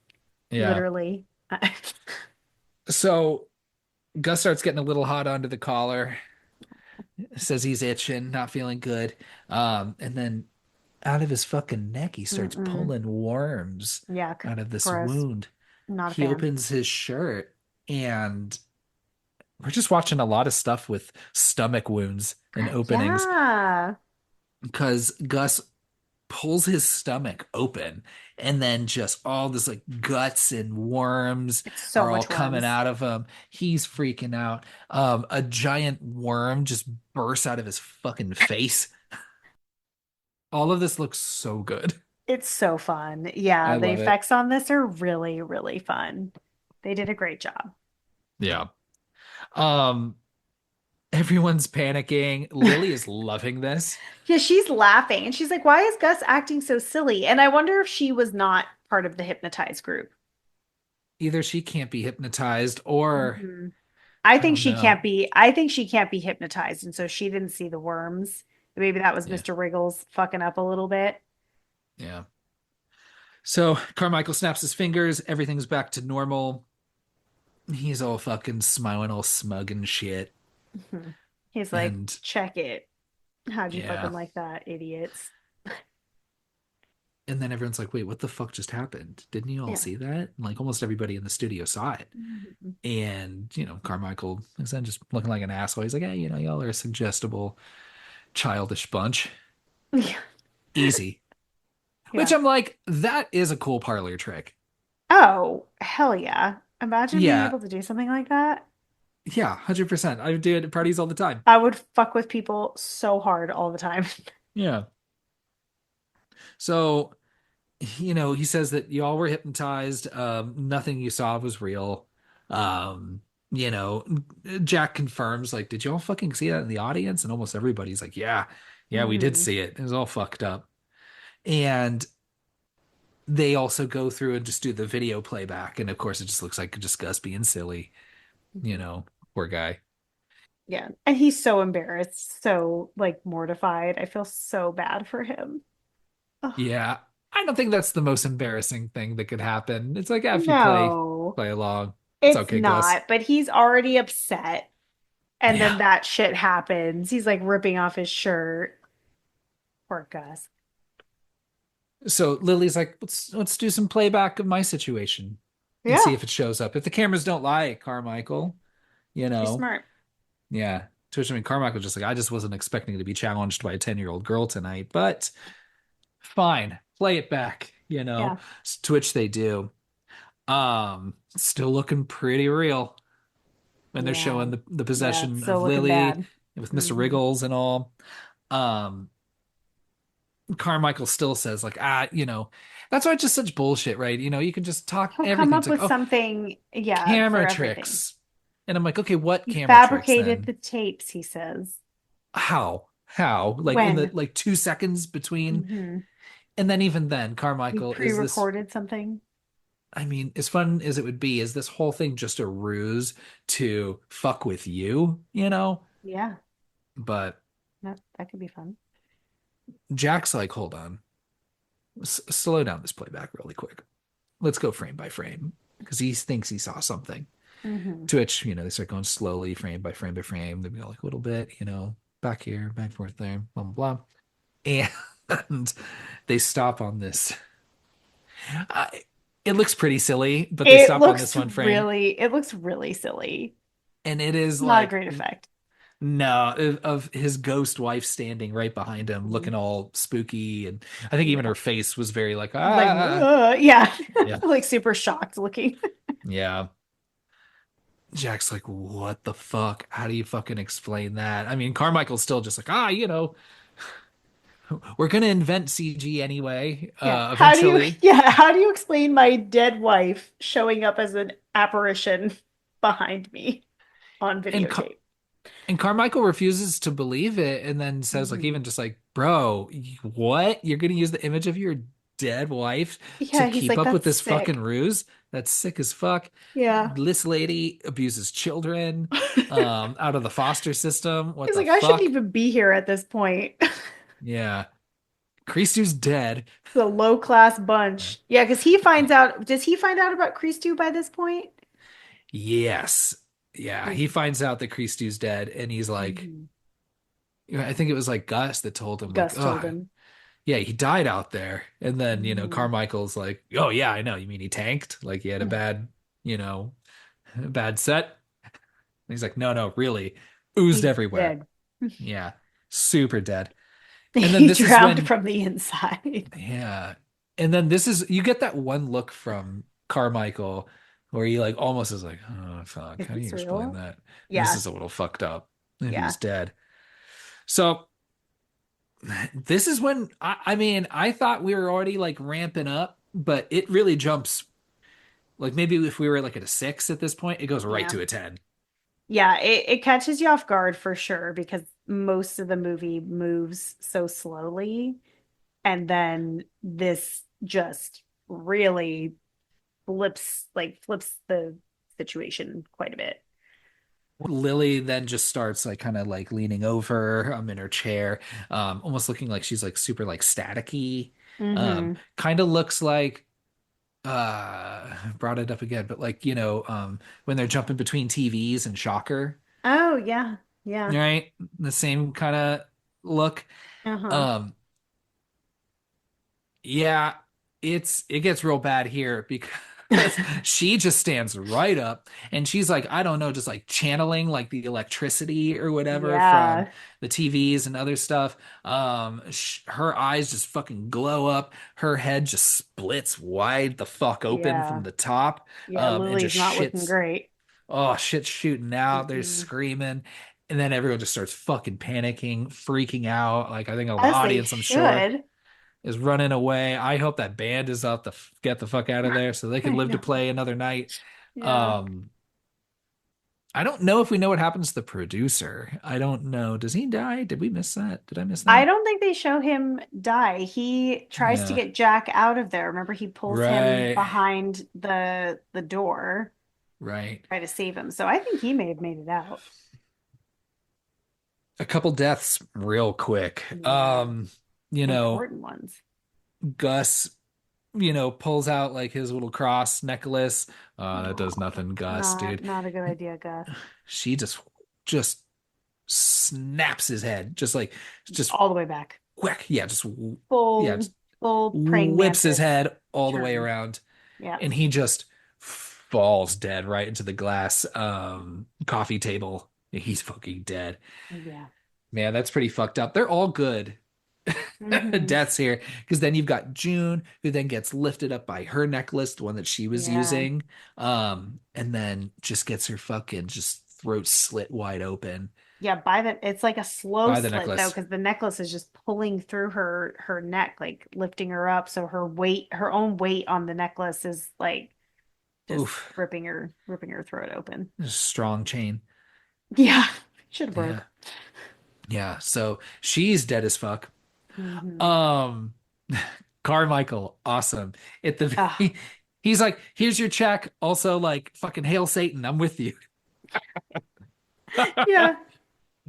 yeah. literally. So Gus starts getting a little hot under the collar, says he's itching, not feeling good. And then out of his fucking neck, he starts Mm-mm. pulling worms Yeah, out of this gross. wound. Not a He fan. opens his shirt, and we're just watching a lot of stuff with stomach wounds and openings Yeah. because Gus pulls his stomach open, and then just all this like guts and worms It's so are all much coming worms. out of him. He's freaking out. A giant worm just bursts out of his fucking face. All of this looks so good. It's so fun. Yeah, I the love it. effects on this are really, really fun. They did a great job. Yeah. Um, Everyone's panicking. Lily is loving this. Yeah, she's laughing and she's like, why is Gus acting so silly? And I wonder if she was not part of the hypnotized group. Either she can't be hypnotized or Mhm. I don't know. I think she can't be hypnotized, and so she didn't see the worms. Maybe that was Yeah. Mr. Wriggles fucking up a little bit. Yeah. So Carmichael snaps his fingers. Everything's back to normal. He's all fucking smiling, all smug and shit. Mhm. He's like, And check it. How'd you yeah. fucking like that, idiots? And then everyone's like, wait, what the fuck just happened? Didn't you all Yeah. see that? And like almost everybody in the studio saw it. Mhm. And, Carmichael is then just looking like an asshole. He's like, hey, y'all are a suggestible, childish bunch. Yeah. Easy. Which Yeah. I'm like, that is a cool parlor trick. Oh, hell yeah. Imagine being Yeah. able to do something like that. Yeah, 100%. I do it at parties all the time. I would fuck with people so hard all the time. Yeah. So, he says that y'all were hypnotized. Nothing you saw was real. Um, you know, Jack confirms, like, did y'all fucking see that in the audience? And almost everybody's like, yeah, we did Hmm. see it. It was all fucked up. And they also go through and just do the video playback. And of course, it just looks like just Gus being silly, you know, poor guy. Yeah. And he's so embarrassed, so like mortified. I feel so bad for him. Ugh. Yeah. I don't think that's the most embarrassing thing that could happen. It's like, if you play, No, play along. It's it's okay, Gus. not, but he's already upset. And then Yeah. that shit happens. He's like ripping off his shirt. Poor Gus. So Lily's like, let's do some playback of my situation and see Yeah, if it shows up. If the cameras don't lie, Carmichael, you she's know, smart. yeah. To which I mean, Carmichael's just like, I just wasn't expecting to be challenged by a 10-year-old girl tonight, but fine, play it back, Yeah. To which they do. Still looking pretty real when they're Yeah. showing the Yeah, it's possession still of looking Lily bad. with Mr. Hmm. Wriggles and all. Um, Carmichael still says like, that's why it's just such bullshit, right? You can just talk He'll come everything. It's up like, with oh, something, yeah, for camera everything. tricks. And I'm like, okay, what He camera tricks fabricated then? the tapes, he says. How? How? Like in the When? like 2 seconds between, Hmm. and then even then, He Carmichael, is this, pre-recorded something. I mean, as fun as it would be, is this whole thing just a ruse to fuck with you? Yeah, But that could be fun. Jack's like, hold on, slow down this playback really quick. Let's go frame by frame because he thinks he saw something. Hmm. To which, they start going slowly, frame by frame by frame. They go like a little bit, back here, back forth there, blah, blah, blah. And they stop on this. Uh, it looks pretty silly, but they stop on this one frame. It looks really silly. And it is Not a like, great effect. no, of his ghost wife standing right behind him, Mhm. looking all spooky. And I think even Yeah. her face was very like, Like, ah, yeah. yeah, Like super shocked looking. yeah. Jack's like, what the fuck? How do you fucking explain that? I mean, Carmichael's still just like, We're gonna invent CG anyway, Yeah. eventually. How do you explain my dead wife showing up as an apparition behind me on And Car videotape? and Carmichael refuses to believe it, and then says like Hmm. even just like, bro, what? You're gonna use the image of your dead wife to Yeah, he's keep like, up with that's this fucking sick. ruse? That's sick as fuck. Yeah. This lady abuses children, out of the foster system. What He's the like, I shouldn't fuck? even be here at this point. Yeah. Creastu's dead. The low class bunch. Yeah, because he finds out. Does he find out about Crease by this point? Yes. Yeah. He finds out that Creastu's dead, and he's like, Mhm. I think it was like Gus that told him, like, Gus told oh, him. yeah, he died out there. And then, Mhm. Carmichael's like, oh, yeah, I know. You mean he tanked? Like he had a bad, bad set? And he's like, no, no, really. Oozed He's everywhere. dead. Yeah. Super dead. And then He this is drowned when, from the inside. yeah. And then this is, you get that one look from Carmichael where he like almost is like, oh, fuck. Is How do you this explain real? that? This Yeah, is a little fucked up. And yeah, he's dead. So this is when I mean, I thought we were already like ramping up, but it really jumps. Like maybe if we were like at a 6 at this point, it goes right yeah. to a 10. Yeah, it catches you off guard for sure because most of the movie moves so slowly. And then this just really flips the situation quite a bit. Lily then just starts like kind of like leaning over in her chair, almost looking like she's like super like staticky. Hmm. Kind of looks like brought it up again, but like, when they're jumping between TVs and Shocker, Oh, yeah. Yeah. right? The same kind of look. Uh-huh. Um, Yeah, it gets real bad here because she just stands right up and she's like, I don't know, just like channeling like the electricity or whatever from Yeah. the TVs and other stuff. Her eyes just fucking glow up. Her head just splits wide the fuck open from Yeah. the top, Yeah, and Lily's just not looking great. shit's shooting out. They're Mm-mm. screaming. And then everyone just starts fucking panicking, freaking out. Like I think the As they audience, I'm sure should. is running away. I hope that band is up to get the fuck out of there so they can I live to know. play another night. Yeah. Um, I don't know if we know what happens to the producer. I don't know. Does he die? Did we miss that? Did I miss I that? don't think they show him die. He tries to Yeah. get Jack out of there. Remember, he pulls him Right. behind the door, Right. try to save him. So I think he may have made it out. A couple deaths real quick. Yeah. You know, Important ones. Gus, pulls out like his little cross necklace. That does Oh, nothing, Gus, not dude. not a good idea, Gus. She just snaps his head, just All the way back. whack. Yeah, yeah, Full just full praying whips his mantis head all the way turn. around, Yeah. and he just falls dead right into the glass coffee table. He's fucking dead. Yeah. Man, that's pretty fucked up. They're all good Hmm. deaths here because then you've got June who then gets lifted up by her necklace, the one that she was Yeah. using, and then just gets her fucking just throat slit wide open Yeah, it's like a slow by the slit though, necklace. because the necklace is just pulling through her neck, like lifting her up. So her own weight on the necklace is like just Oof, ripping her throat open. strong chain. Yeah, should have Yeah, broke. yeah. So she's dead as fuck. Hmm. Um, Carmichael, awesome. At the Ah, he's like, here's your check. Also, like, fucking hail Satan, I'm with you. yeah,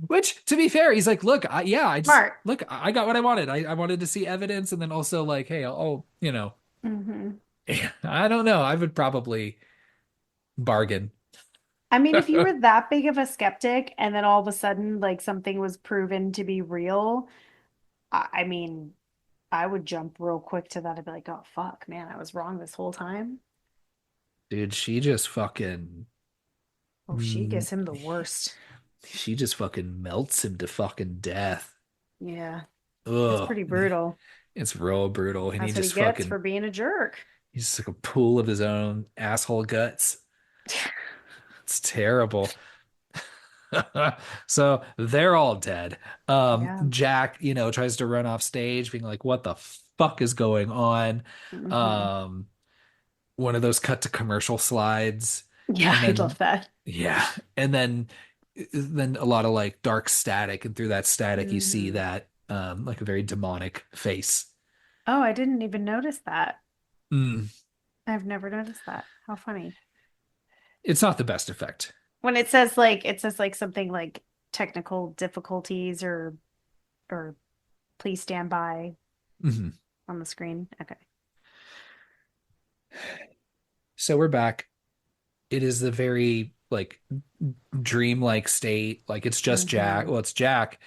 Which, to be fair, he's like, look, yeah, I just smart. look, I got what I wanted. I wanted to see evidence, and then also like, hey, Hmm. I don't know. I would probably bargain. I mean, if you were that big of a skeptic and then all of a sudden like something was proven to be real, I mean, I would jump real quick to that. I'd be like, oh fuck, man, I was wrong this whole time. Dude, she just fucking, Oh, she mm, gives him the worst. she just fucking melts him to fucking death. Yeah, it's Ugh, pretty brutal. it's real brutal, and he That's what he just gets fucking for being a jerk. he's just like a pool of his own asshole guts. It's terrible. So they're all dead. Yeah. Jack, tries to run off stage, being like, "What the fuck is going on?" Hmm. Um, one of those cut to commercial slides, Yeah, and I love then that. yeah, and then a lot of like dark static, and through that static, you see Hmm. that like a very demonic face. Oh, I didn't even notice that. Mm. I've never noticed that. How funny. It's not the best effect. When it says like something like technical difficulties or please stand by Mhm. on the screen. Okay. So we're back. It is the very like dreamlike state. Like it's just Jack. Hmm. Well, it's Jack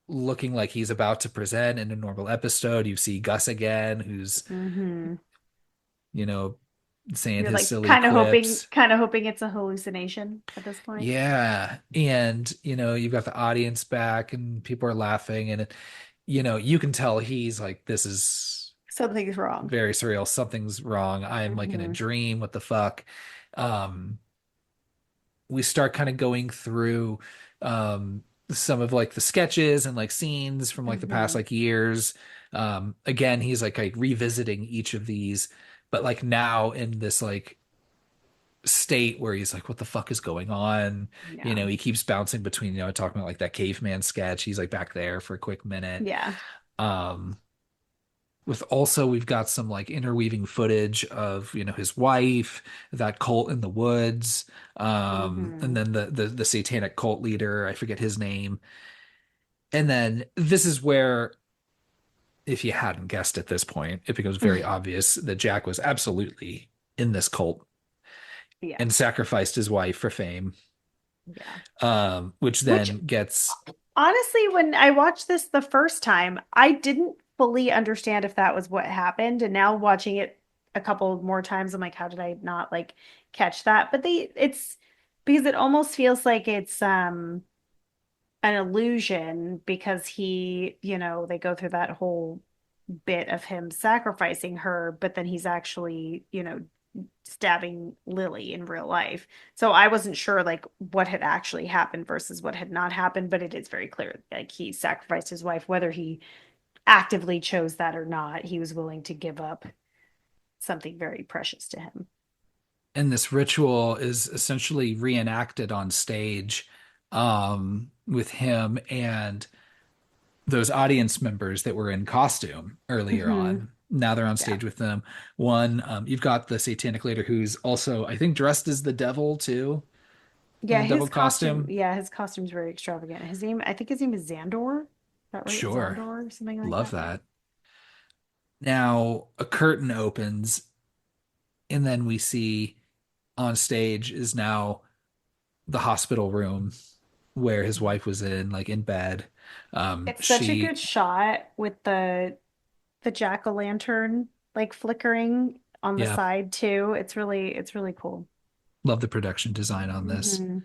looking like he's about to present in a normal episode. You see Gus again, who's, Hmm. you know, saying You're his like silly quips. kind of hoping it's a hallucination at this point. Yeah. And, you've got the audience back and people are laughing. And, you can tell he's like, this is Something's wrong. very surreal. Something's wrong. I'm like in a Hmm. dream. What the fuck? Um, we start kind of going through some of like the sketches and like scenes from like the past Hmm. like years. Again, he's like revisiting each of these, but like now in this like state where he's like, what the fuck is going on? Yeah. He keeps bouncing between, talking about like that caveman sketch. He's like back there for a quick minute. Yeah. Um, with also we've got some like interweaving footage of his wife, that cult in the woods, and Hmm. then the satanic cult leader, I forget his name. And then this is where, if you hadn't guessed at this point, it becomes very obvious that Jack was absolutely in this cult Yeah. and sacrificed his wife for fame, Yeah. which Which then gets. honestly, when I watched this the first time, I didn't fully understand if that was what happened. And now watching it a couple more times, I'm like, how did I not like catch that? But it's because it almost feels like it's an illusion because they go through that whole bit of him sacrificing her, but then he's actually, stabbing Lily in real life. So I wasn't sure like what had actually happened versus what had not happened, but it is very clear like he sacrificed his wife, whether he actively chose that or not. He was willing to give up something very precious to him. And this ritual is essentially reenacted on stage, with him and those audience members that were in costume earlier Hmm. on. Now they're on Yeah. stage with them. One, you've got the satanic leader who's also, I think, dressed as the devil too, in Yeah, a devil costume. his costume's very extravagant. I think his name is Xandor. Is that right? Sure. Xandor or something like Love that? Yeah. that. Now a curtain opens, and then we see on stage is now the hospital room where his wife was in, like in bed. It's such a good She, shot with the jack-o'-lantern like flickering on the yeah, side too. It's really cool. love the production design on this. Hmm.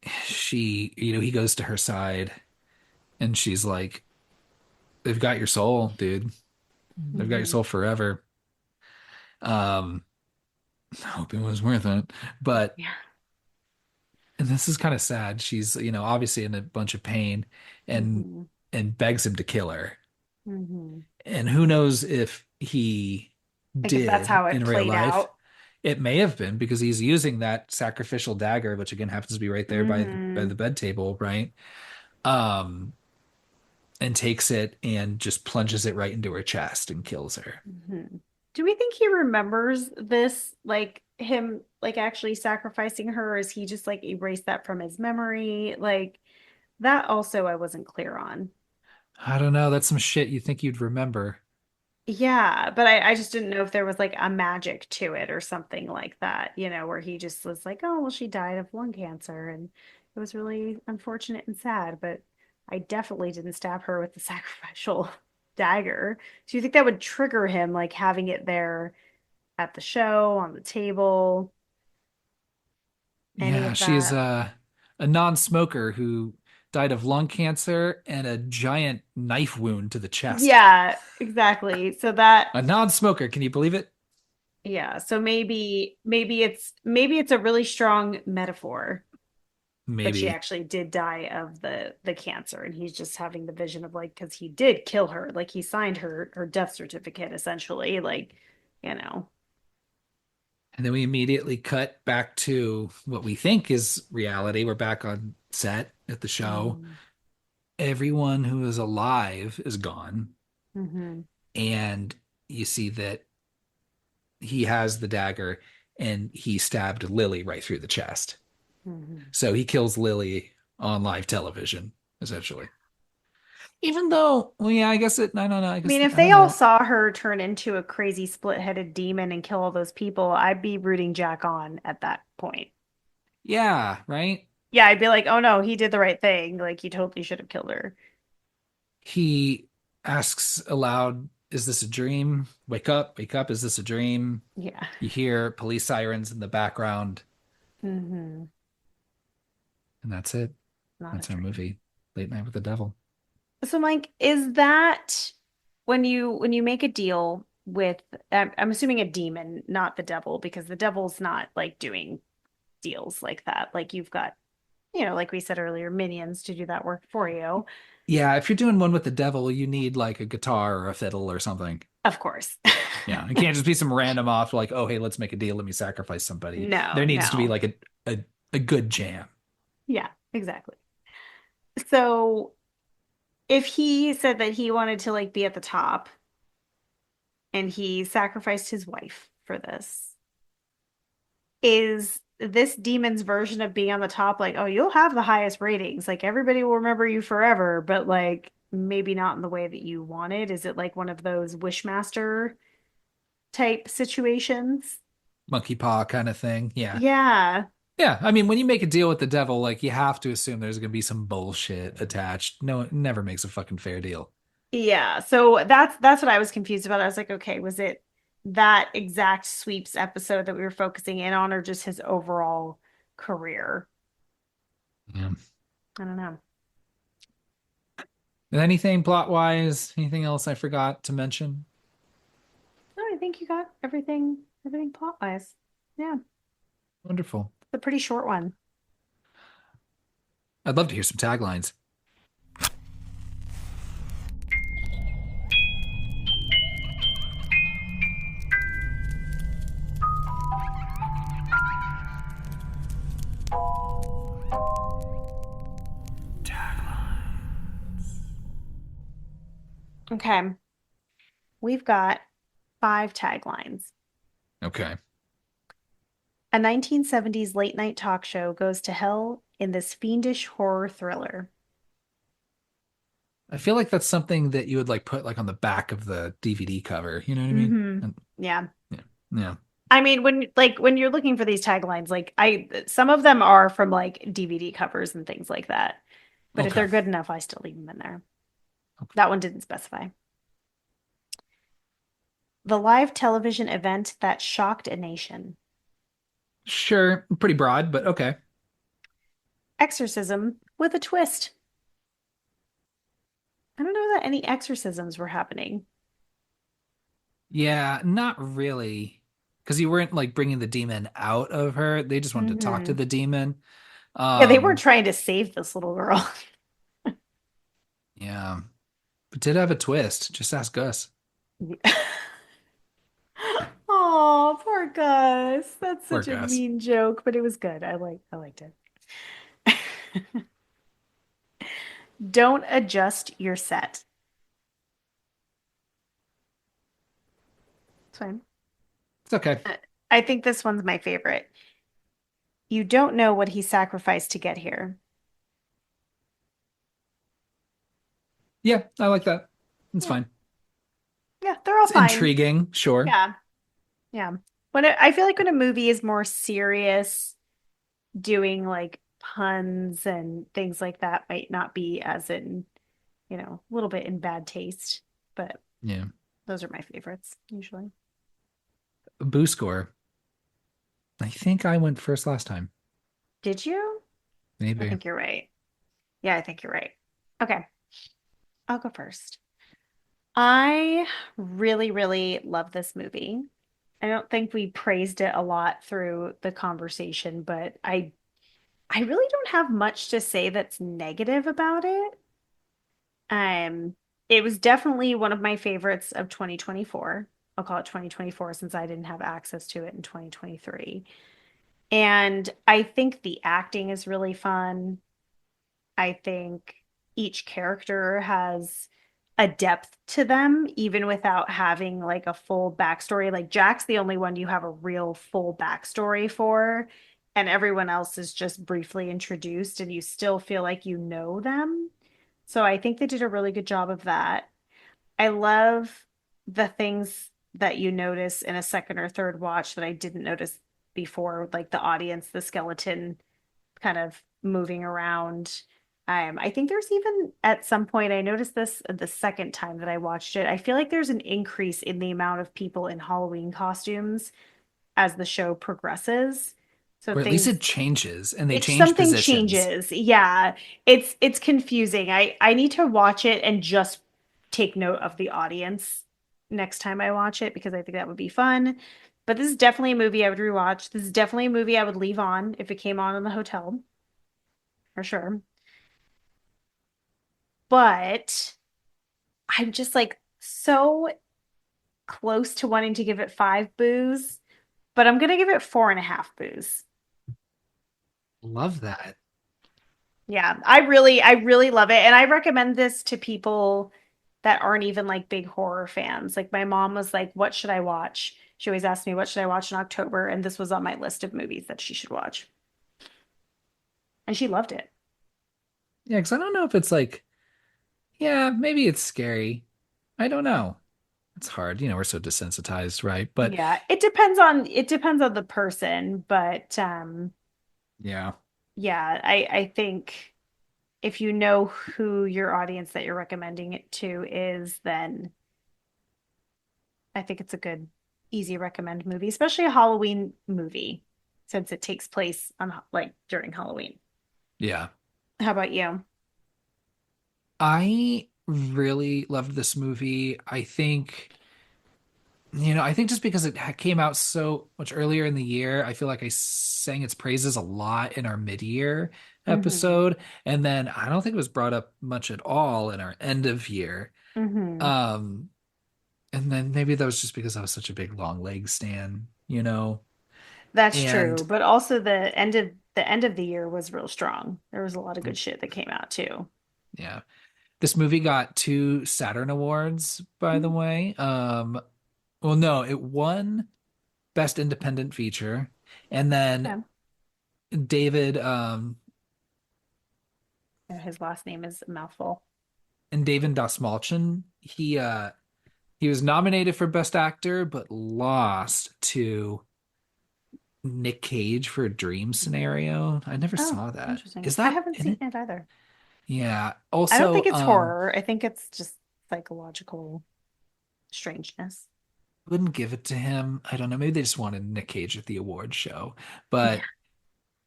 He goes to her side and she's like, they've got your soul, dude. They've got your Hmm. soul forever. Um, I hope it was worth it. But, Yeah. and this is kind of sad. She's, obviously in a bunch of pain and Hmm. begs him to kill her. Hmm. And who knows if he Like if that's did how it in real played life. out. It may have been because he's using that sacrificial dagger, which again happens to be right there by the Hmm. bed table, right? Um, and takes it and just plunges it right into her chest and kills her. Hmm. Do we think he remembers this, like him, like actually sacrificing her? Or is he just like erased that from his memory? Like that also I wasn't clear on. I don't know. That's some shit you think you'd remember. Yeah, but I just didn't know if there was like a magic to it or something like that, where he just was like, oh, well, she died of lung cancer and it was really unfortunate and sad, but I definitely didn't stab her with the sacrificial dagger. Do you think that would trigger him, like having it there at the show, on the table, any Yeah, of she is that? a non-smoker who died of lung cancer and a giant knife wound to the chest. Yeah, exactly. So that A non-smoker, can you believe it? yeah, so maybe it's a really strong metaphor. but she Maybe. actually did die of the cancer, and he's just having the vision of like, because he did kill her, like he signed her death certificate essentially, like, you know. And then we immediately cut back to what we think is reality. We're back on set at the show. Mm. Everyone who is alive is gone. Mm-hmm. And you see that he has the dagger and he stabbed Lily right through the chest. Mm-hmm. So he kills Lily on live television, essentially. Even though, well, yeah, I guess it, I don't know. I I guess, mean, if I they don't all know. saw her turn into a crazy split-headed demon and kill all those people, I'd be rooting Jack on at that point. Yeah, right? Yeah, I'd be like, oh no, he did the right thing. Like, he totally should have killed her. He asks aloud, is this a dream? Wake up. Is this a dream? Yeah. You hear police sirens in the background, Hmm. and that's it. Not a That's our dream. movie, Late Night with the Devil. So, Mike, is that when you make a deal with, I'm assuming a demon, not the devil, because the devil's not like doing deals like that. Like you've got, like we said earlier, minions to do that work for you. Yeah, if you're doing one with the devil, you need like a guitar or a fiddle or something. Of course. Yeah, it can't just be some random off like, oh, hey, let's make a deal. Let me sacrifice somebody. No, There needs to be no. like a good jam. Yeah, exactly. So if he said that he wanted to like be at the top and he sacrificed his wife for this, is this demon's version of being on the top like, oh, you'll have the highest ratings. Like everybody will remember you forever, but like maybe not in the way that you wanted. Is it like one of those Wishmaster type situations? Monkey paw kind of thing. Yeah. Yeah. Yeah. I mean, when you make a deal with the devil, like you have to assume there's gonna be some bullshit attached. No, it never makes a fucking fair deal. Yeah. So that's what I was confused about. I was like, okay, was it that exact sweeps episode that we were focusing in on or just his overall career? Yeah. I don't know. Anything plot wise? Anything else I forgot to mention? No, I think you got everything plot wise. Yeah. Wonderful. It's a pretty short one. I'd love to hear some taglines. Okay. We've got 5 taglines. Okay. A 1970s late night talk show goes to hell in this fiendish horror thriller. I feel like that's something that you would like put like on the back of the DVD cover. You know what I mean? Hmm. And, Yeah. yeah. Yeah. I mean, when you're looking for these taglines, like some of them are from like DVD covers and things like that. But if Okay. they're good enough, I still leave them in there. Okay. That one didn't specify. The live television event that shocked a nation. Sure. Pretty broad, but okay. Exorcism with a twist. I don't know that any exorcisms were happening. Yeah, not really. Because you weren't like bringing the demon out of her. They just wanted to talk to Hmm. the demon. Yeah, they were Um, trying to save this little girl. yeah. But did have a twist. Just ask us. Oh, poor Gus. That's Or such a Gus. mean joke, but it was good. I liked it. Don't adjust your set. It's fine. It's okay. I think this one's my favorite. You don't know what he sacrificed to get here. Yeah, I like that. It's Yeah. fine. Yeah, they're all It's fine. intriguing, sure. Yeah. Yeah. I feel like when a movie is more serious, doing like puns and things like that might not be as in, a little bit in bad taste, but Yeah. those are my favorites usually. Boo score. I think I went first last time. Did you? I Maybe. think you're right. Yeah, I think you're right. Okay, I'll go first. I really, really love this movie. I don't think we praised it a lot through the conversation, but I I really don't have much to say that's negative about it. Um, it was definitely one of my favorites of 2024. I'll call it 2024 since I didn't have access to it in 2023. And I think the acting is really fun. I think each character has a depth to them, even without having like a full backstory. Like Jack's the only one you have a real full backstory for, and everyone else is just briefly introduced, and you still feel like you know them. So I think they did a really good job of that. I love the things that you notice in a second or third watch that I didn't notice before, like the audience, the skeleton kind of moving around. I think there's even at some point, I noticed this the second time that I watched it. I feel like there's an increase in the amount of people in Halloween costumes as the show progresses. So Or at least things it changes and they it's change something positions. changes. Yeah. It's confusing. I need to watch it and just take note of the audience next time I watch it because I think that would be fun. But this is definitely a movie I would rewatch. This is definitely a movie I would leave on if it came on in the hotel, for sure. But I'm just like so close to wanting to give it 5 boos, but I'm gonna give it 4.5 boos. Love that. Yeah, I really love it. And I recommend this to people that aren't even like big horror fans. Like my mom was like, what should I watch? She always asked me, what should I watch in October? And this was on my list of movies that she should watch. And she loved it. Yeah, because I don't know if it's like, yeah, maybe it's scary. I don't know. It's hard. We're so desensitized, right? But Yeah, it depends on the person, but yeah, yeah, I think if you know who your audience that you're recommending it to is, then I think it's a good, easy recommend movie, especially a Halloween movie, since it takes place on like during Halloween. yeah. How about you? I really loved this movie. I think just because it came out so much earlier in the year, I feel like I sang its praises a lot in our mid-year Mm-hmm. episode, and then I don't think it was brought up much at all in our end of year. Mm-hmm. Um, and then maybe that was just because I was such a big long leg stan. That's And true, but also the end of the year was real strong. There was a lot of good shit that came out too. yeah, this movie got 2 Saturn Awards, by the way. Well, no, it won Best Independent Feature, and then Yeah. David Yeah, his last name is a mouthful. and David Dastmalchian, he was nominated for Best Actor, but lost to Nick Cage for a Dream Scenario. I never Oh, saw that. interesting. Is I that haven't in seen it? it either. Yeah. I don't think Also, it's horror. I think it's just psychological strangeness. wouldn't give it to him. I don't know. Maybe they just wanted Nick Cage at the award show. Yeah. But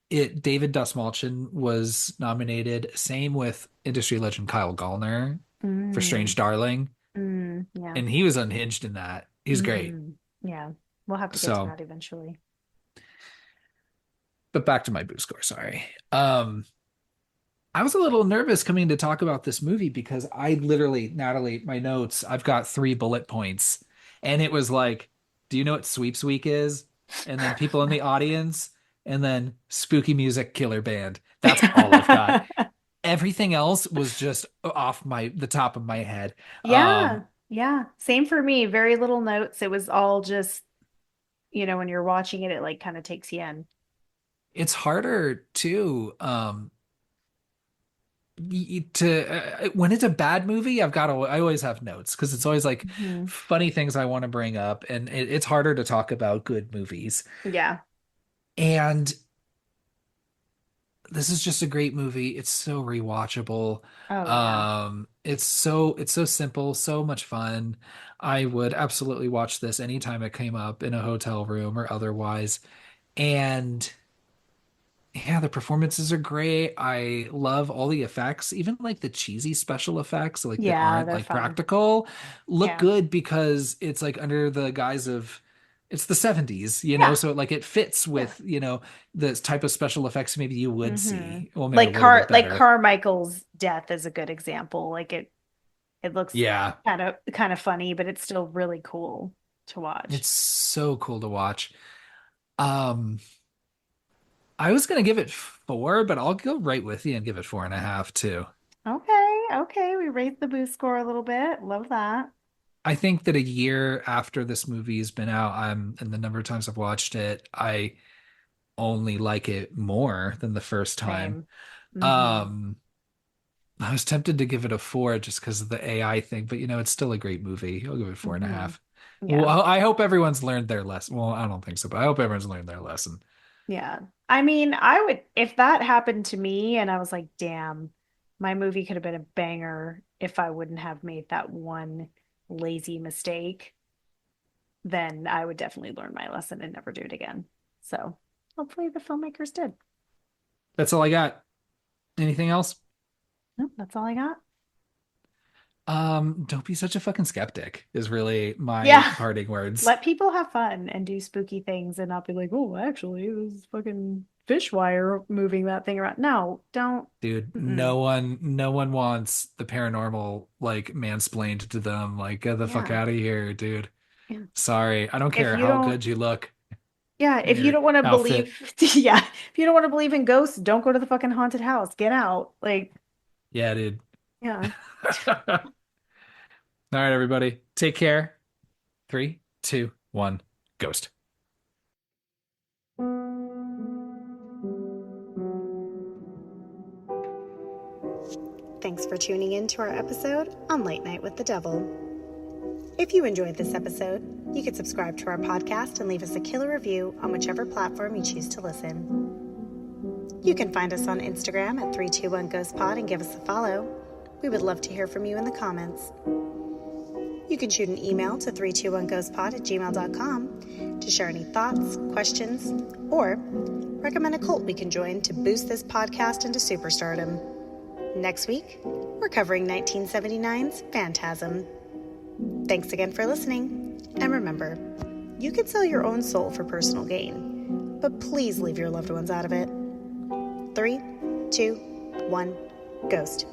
David Dastmalchian was nominated. Same with industry legend Kyle Gallner for Mm, Strange Darling, yeah. and he was unhinged in that. He's great. Yeah. We'll have to get to So, that eventually. but back to my boo score. Sorry. I was a little nervous coming to talk about this movie because I literally, Natalie, my notes, I've got 3 bullet points. And it was like, do you know what Sweeps Week is? And then people in the audience, and then spooky music killer band. That's all I've got. Everything else was just off the top of my head. Yeah. Yeah. Same for me. Very little notes. It was all just, when you're watching it, it like kind of takes you in. It's harder too. When it's a bad movie, I always have notes because it's always like Mhm. funny things I want to bring up, and it's harder to talk about good movies. Yeah. And this is just a great movie. It's so rewatchable. Oh, yeah. It's so simple, so much fun. I would absolutely watch this anytime it came up in a hotel room or otherwise. And yeah, the performances are great. I love all the effects, even like the cheesy special effects, like that Yeah, aren't they're like fun. practical, look Yeah. good because it's like under the guise of it's the 70s, you know, Yeah. so like it fits Yeah. with, the type of special effects maybe you would Hmm. see. Well, maybe a little bit Like better. Carmichael's death is a good example. Like it looks Yeah, kind of funny, but it's still really cool to watch. it's so cool to watch. Um, I was gonna give it 4, but I'll go right with you and give it 4.5 too. Okay, okay, we raised the boost score a little bit. Love that. I think that a year after this movie's been out, and the number of times I've watched it, I only like it more than the first time. Same. Hmm. Um, I was tempted to give it a 4 just because of the AI thing, but it's still a great movie. I'll give it four and a Hmm. half. Well, Yeah. I hope everyone's learned their lesson. Well, I don't think so, but I hope everyone's learned their lesson. Yeah. I mean, I would, if that happened to me and I was like, damn, my movie could have been a banger if I wouldn't have made that one lazy mistake, then I would definitely learn my lesson and never do it again. So hopefully the filmmakers did. That's all I got. Anything else? Nope, that's all I got. Don't be such a fucking skeptic is really my Yeah. parting words. Let people have fun and do spooky things and not be like, oh, actually, it was fucking fish wire moving that thing around. No, don't. Dude, Mm-mm. no one wants the paranormal like mansplained to them. Like, get the fuck Yeah. out of here, dude. Yeah. Sorry. I don't If care you how don't, good you look yeah, in if you your don't want to outfit. believe, yeah, if you don't want to believe in ghosts, don't go to the fucking haunted house. Get out. Like, Yeah, dude. yeah. All right, everybody. Take care. Three, two, one, ghost. Thanks for tuning in to our episode on Late Night with the Devil. If you enjoyed this episode, you could subscribe to our podcast and leave us a killer review on whichever platform you choose to listen. You can find us on Instagram at 321 Ghost Pod and give us a follow. We would love to hear from you in the comments. You can shoot an email to 321ghostpod@gmail.com to share any thoughts, questions, or recommend a cult we can join to boost this podcast into superstardom. Next week, we're covering 1979's Phantasm. Thanks again for listening, and remember, you can sell your own soul for personal gain, but please leave your loved ones out of it. 3, 2, 1, ghost.